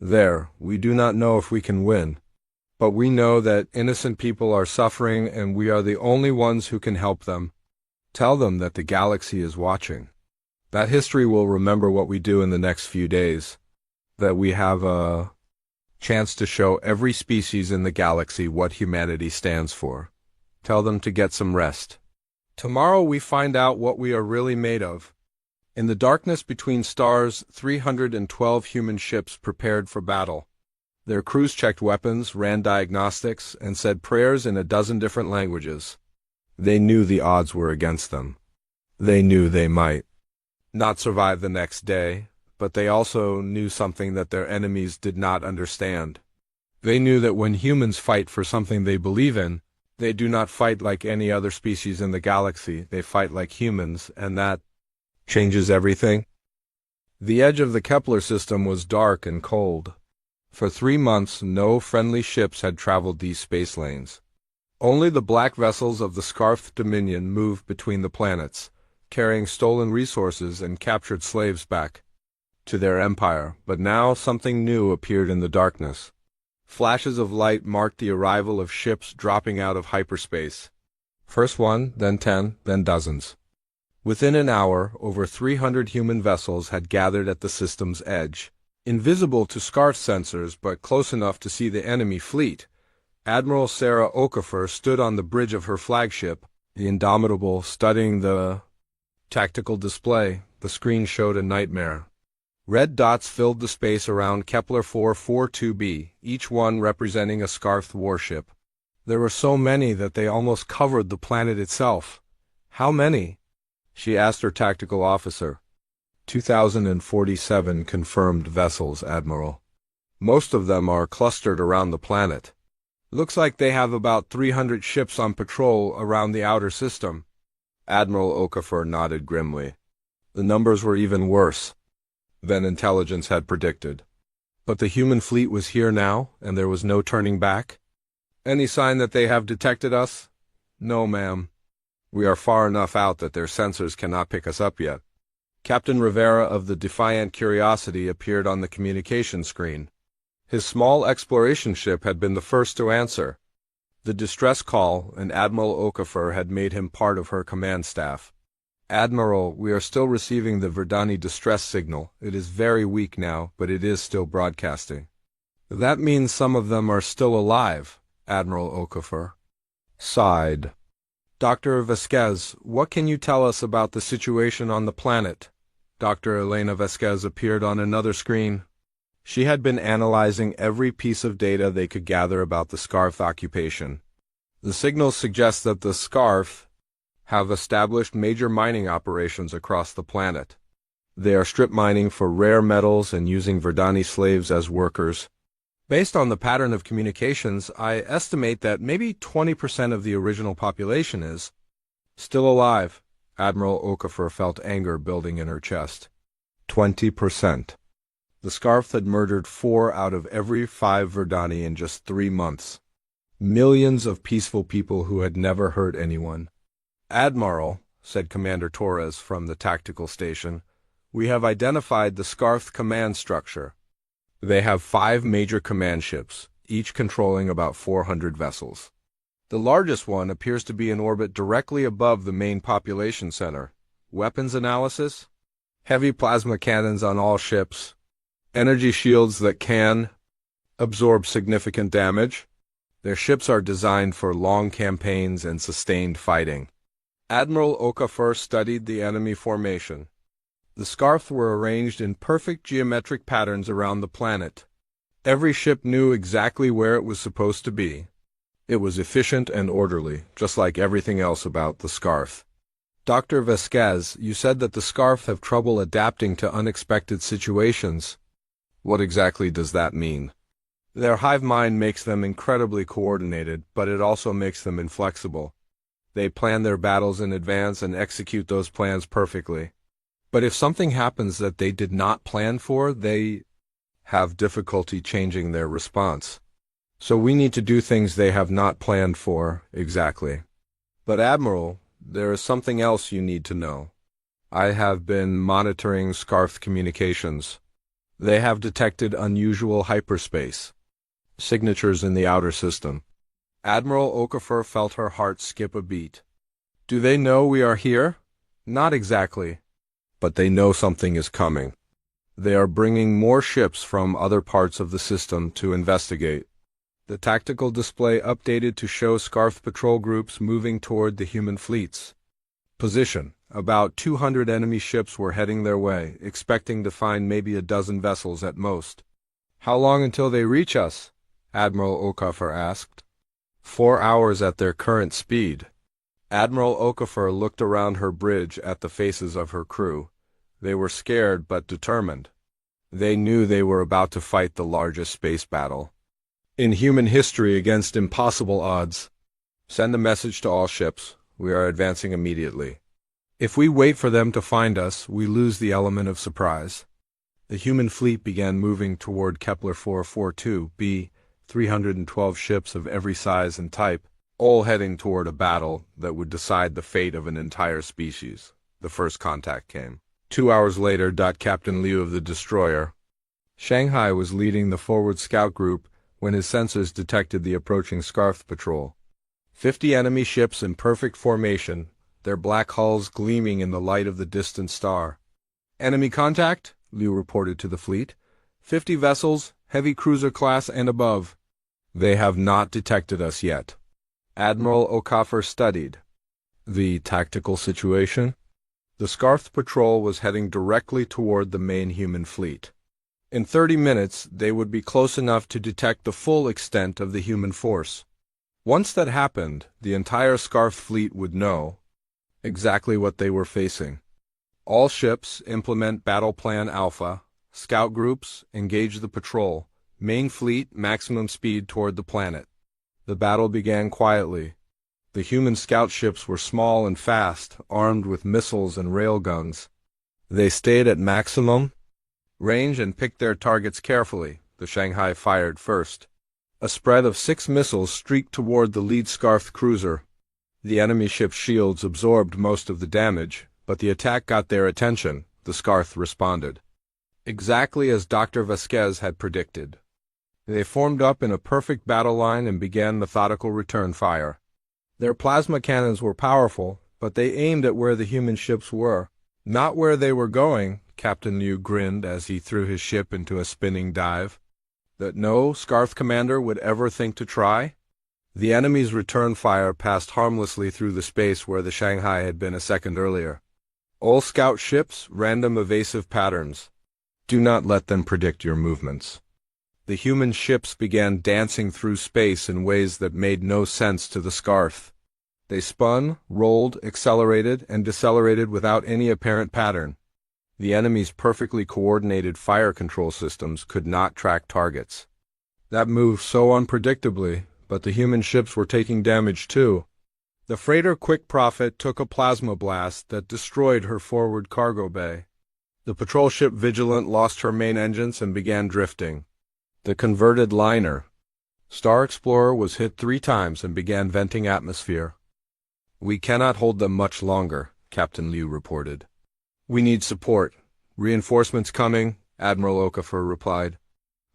There, we do not know if we can win. But we know that innocent people are suffering and we are the only ones who can help them. Tell them that the galaxy is watching. That history will remember what we do in the next few days. That we have a chance to show every species in the galaxy what humanity stands for. Tell them to get some rest. Tomorrow we find out what we are really made of." In the darkness between stars, 312 human ships prepared for battle. Their crews checked weapons, ran diagnostics, and said prayers in a dozen different languages. They knew the odds were against them. They knew they might not survive the next day, but they also knew something that their enemies did not understand. They knew that when humans fight for something they believe in, they do not fight like any other species in the galaxy. They fight like humans, and that changes everything. The edge of the Kepler system was dark and cold. For 3 months, no friendly ships had traveled these space lanes. Only the black vessels of the Scarfed Dominion moved between the planets, carrying stolen resources and captured slaves back to their empire. But now something new appeared in the darkness. Flashes of light marked the arrival of ships dropping out of hyperspace. First one, then 10, then dozens. Within an hour, over 300 human vessels had gathered at the system's edge. Invisible to scarf sensors, but close enough to see the enemy fleet, Admiral Sarah Okafor stood on the bridge of her flagship, the Indomitable, studying the tactical display. The screen showed a nightmare. Red dots filled the space around Kepler 442b, each one representing a scarfed warship. There were so many that they almost covered the planet itself. "How many?" she asked her tactical officer. 2,047 confirmed vessels, Admiral. Most of them are clustered around the planet. Looks like they have about 300 ships on patrol around the outer system. Admiral Okafor nodded grimly. The numbers were even worse than intelligence had predicted. But the human fleet was here now, and there was no turning back. "Any sign that they have detected us?" "No, ma'am. We are far enough out that their sensors cannot pick us up yet." Captain Rivera of the Defiant Curiosity appeared on the communication screen. His small exploration ship had been the first to answer the distress call, and Admiral Okafor had made him part of her command staff. Admiral, we are still receiving the Verdani distress signal. It is very weak now, but it is still broadcasting. That means some of them are still alive, Admiral Okafor sighed. Dr. Vasquez, what can you tell us about the situation on the planet? Dr. Elena Vasquez appeared on another screen. She had been analyzing every piece of data they could gather about the Scarf occupation. The signals suggest that the Scarf have established major mining operations across the planet. They are strip mining for rare metals and using Verdani slaves as workers. Based on the pattern of communications, I estimate that maybe 20% of the original population is still alive. Admiral Okafor felt anger building in her chest. 20%. The Scarf had murdered 4 out of every 5 Verdani in just 3 months. Millions of peaceful people who had never hurt anyone. Admiral, said Commander Torres from the tactical station, we have identified the Scarf command structure. They have 5 major command ships, each controlling about 400 vessels. The largest one appears to be in orbit directly above the main population center. Weapons analysis? Heavy plasma cannons on all ships. Energy shields that can absorb significant damage. Their ships are designed for long campaigns and sustained fighting. Admiral Okafor studied the enemy formation. The Scarf were arranged in perfect geometric patterns around the planet. Every ship knew exactly where it was supposed to be. It was efficient and orderly, just like everything else about the Scarf. Dr. Vasquez, you said that the Scarf have trouble adapting to unexpected situations. What exactly does that mean? Their hive mind makes them incredibly coordinated, but it also makes them inflexible. They plan their battles in advance and execute those plans perfectly. But if something happens that they did not plan for, they have difficulty changing their response. So we need to do things they have not planned for, exactly. But Admiral, there is something else you need to know. I have been monitoring Scarf communications. They have detected unusual hyperspace signatures in the outer system. Admiral Okafor felt her heart skip a beat. Do they know we are here? Not exactly. But they know something is coming. They are bringing more ships from other parts of the system to investigate. The tactical display updated to show Scarf patrol groups moving toward the human fleets. Position. About 200 enemy ships were heading their way, expecting to find maybe a dozen vessels at most. How long until they reach us? Admiral Okafor asked. 4 hours at their current speed. Admiral Okafor looked around her bridge at the faces of her crew. They were scared but determined. They knew they were about to fight the largest space battle in human history against impossible odds. Send a message to all ships. We are advancing immediately. If we wait for them to find us, we lose the element of surprise. The human fleet began moving toward Kepler 442b, 312 ships of every size and type, all heading toward a battle that would decide the fate of an entire species. The first contact came. 2 hours later, Captain Liu of the destroyer Shanghai was leading the forward scout group when his sensors detected the approaching Scarf patrol. 50 enemy ships in perfect formation, their black hulls gleaming in the light of the distant star. Enemy contact, Liu reported to the fleet. 50 vessels, heavy cruiser class and above. They have not detected us yet. Admiral Okafor studied the tactical situation. The Scarf patrol was heading directly toward the main human fleet. In 30 minutes, they would be close enough to detect the full extent of the human force. Once that happened, the entire Scarf fleet would know exactly what they were facing. All ships implement Battle Plan Alpha. Scout groups engage the patrol. Main fleet maximum speed toward the planet. The battle began quietly. The human scout ships were small and fast, armed with missiles and railguns. They stayed at maximum range and picked their targets carefully. The Shanghai fired first. A spread of 6 missiles streaked toward the lead Scarf cruiser. The enemy ship's shields absorbed most of the damage, but the attack got their attention. The Scarf responded exactly as Dr. Vasquez had predicted. They formed up in a perfect battle line and began methodical return fire. Their plasma cannons were powerful, but they aimed at where the human ships were. Not where they were going, Captain Liu grinned as he threw his ship into a spinning dive. That no Scarf commander would ever think to try? The enemy's return fire passed harmlessly through the space where the Shanghai had been a second earlier. All scout ships, random evasive patterns. Do not let them predict your movements. The human ships began dancing through space in ways that made no sense to the Scarf. They spun, rolled, accelerated, and decelerated without any apparent pattern. The enemy's perfectly coordinated fire control systems could not track targets. That moved so unpredictably, but the human ships were taking damage too. The freighter Quick Profit took a plasma blast that destroyed her forward cargo bay. The patrol ship Vigilant lost her main engines and began drifting. The converted liner Star Explorer was hit 3 times and began venting atmosphere. We cannot hold them much longer, Captain Liu reported. We need support. Reinforcements coming, Admiral Okafor replied.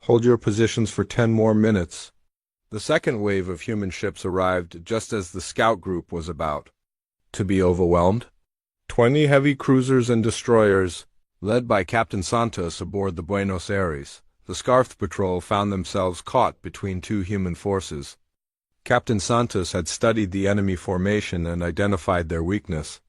Hold your positions for 10 more minutes. The second wave of human ships arrived just as the scout group was about to be overwhelmed. 20 heavy cruisers and destroyers, led by Captain Santos aboard the Buenos Aires, the Scarf Patrol found themselves caught between 2 human forces. Captain Santos had studied the enemy formation and identified their weakness.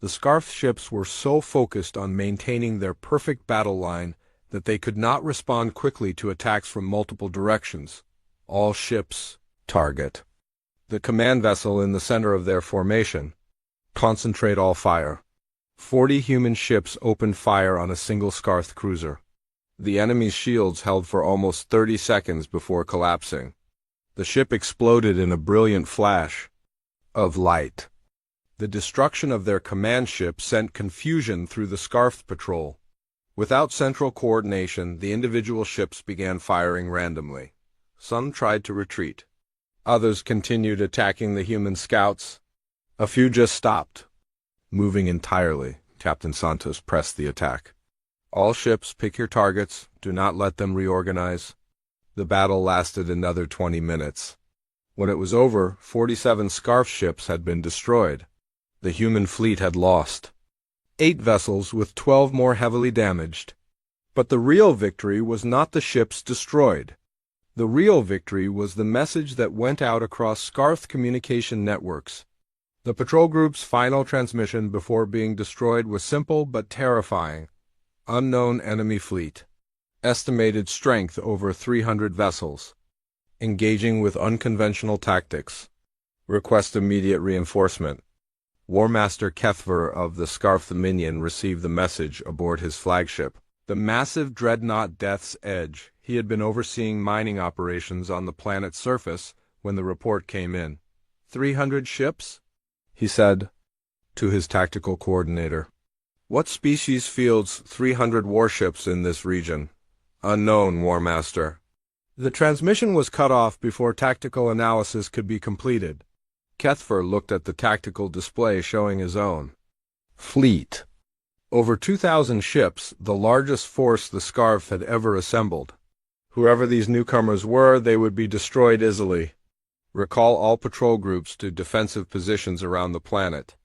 The Scarf ships were so focused on maintaining their perfect battle line that they could not respond quickly to attacks from multiple directions. All ships, target the command vessel in the center of their formation. Concentrate all fire. 40 human ships opened fire on a single Scarf cruiser. The enemy's shields held for almost 30 seconds before collapsing. The ship exploded in a brilliant flash of light. The destruction of their command ship sent confusion through the Scarf Patrol. Without central coordination, the individual ships began firing randomly. Some tried to retreat. Others continued attacking the human scouts. A few just stopped moving entirely. Captain Santos pressed the attack. All ships, pick your targets. Do not let them reorganize. The battle lasted another 20 minutes. When it was over, 47 Scarf ships had been destroyed. The human fleet had lost 8 vessels with 12 more heavily damaged. But the real victory was not the ships destroyed. The real victory was the message that went out across Scarf communication networks. The patrol group's final transmission before being destroyed was simple but terrifying. Unknown enemy fleet. Estimated strength over 300 vessels. Engaging with unconventional tactics. Request immediate reinforcement. War Master Kethver of the Scarf Dominion received the message aboard his flagship, the massive dreadnought Death's Edge. He had been overseeing mining operations on the planet's surface when the report came in. 300 ships? He said to his tactical coordinator. What species fields 300 warships in this region? Unknown, War Master. The transmission was cut off before tactical analysis could be completed. Kethver looked at the tactical display showing his own fleet. Over 2,000 ships, the largest force the Scarf had ever assembled. Whoever these newcomers were, they would be destroyed easily. Recall all patrol groups to defensive positions around the planet.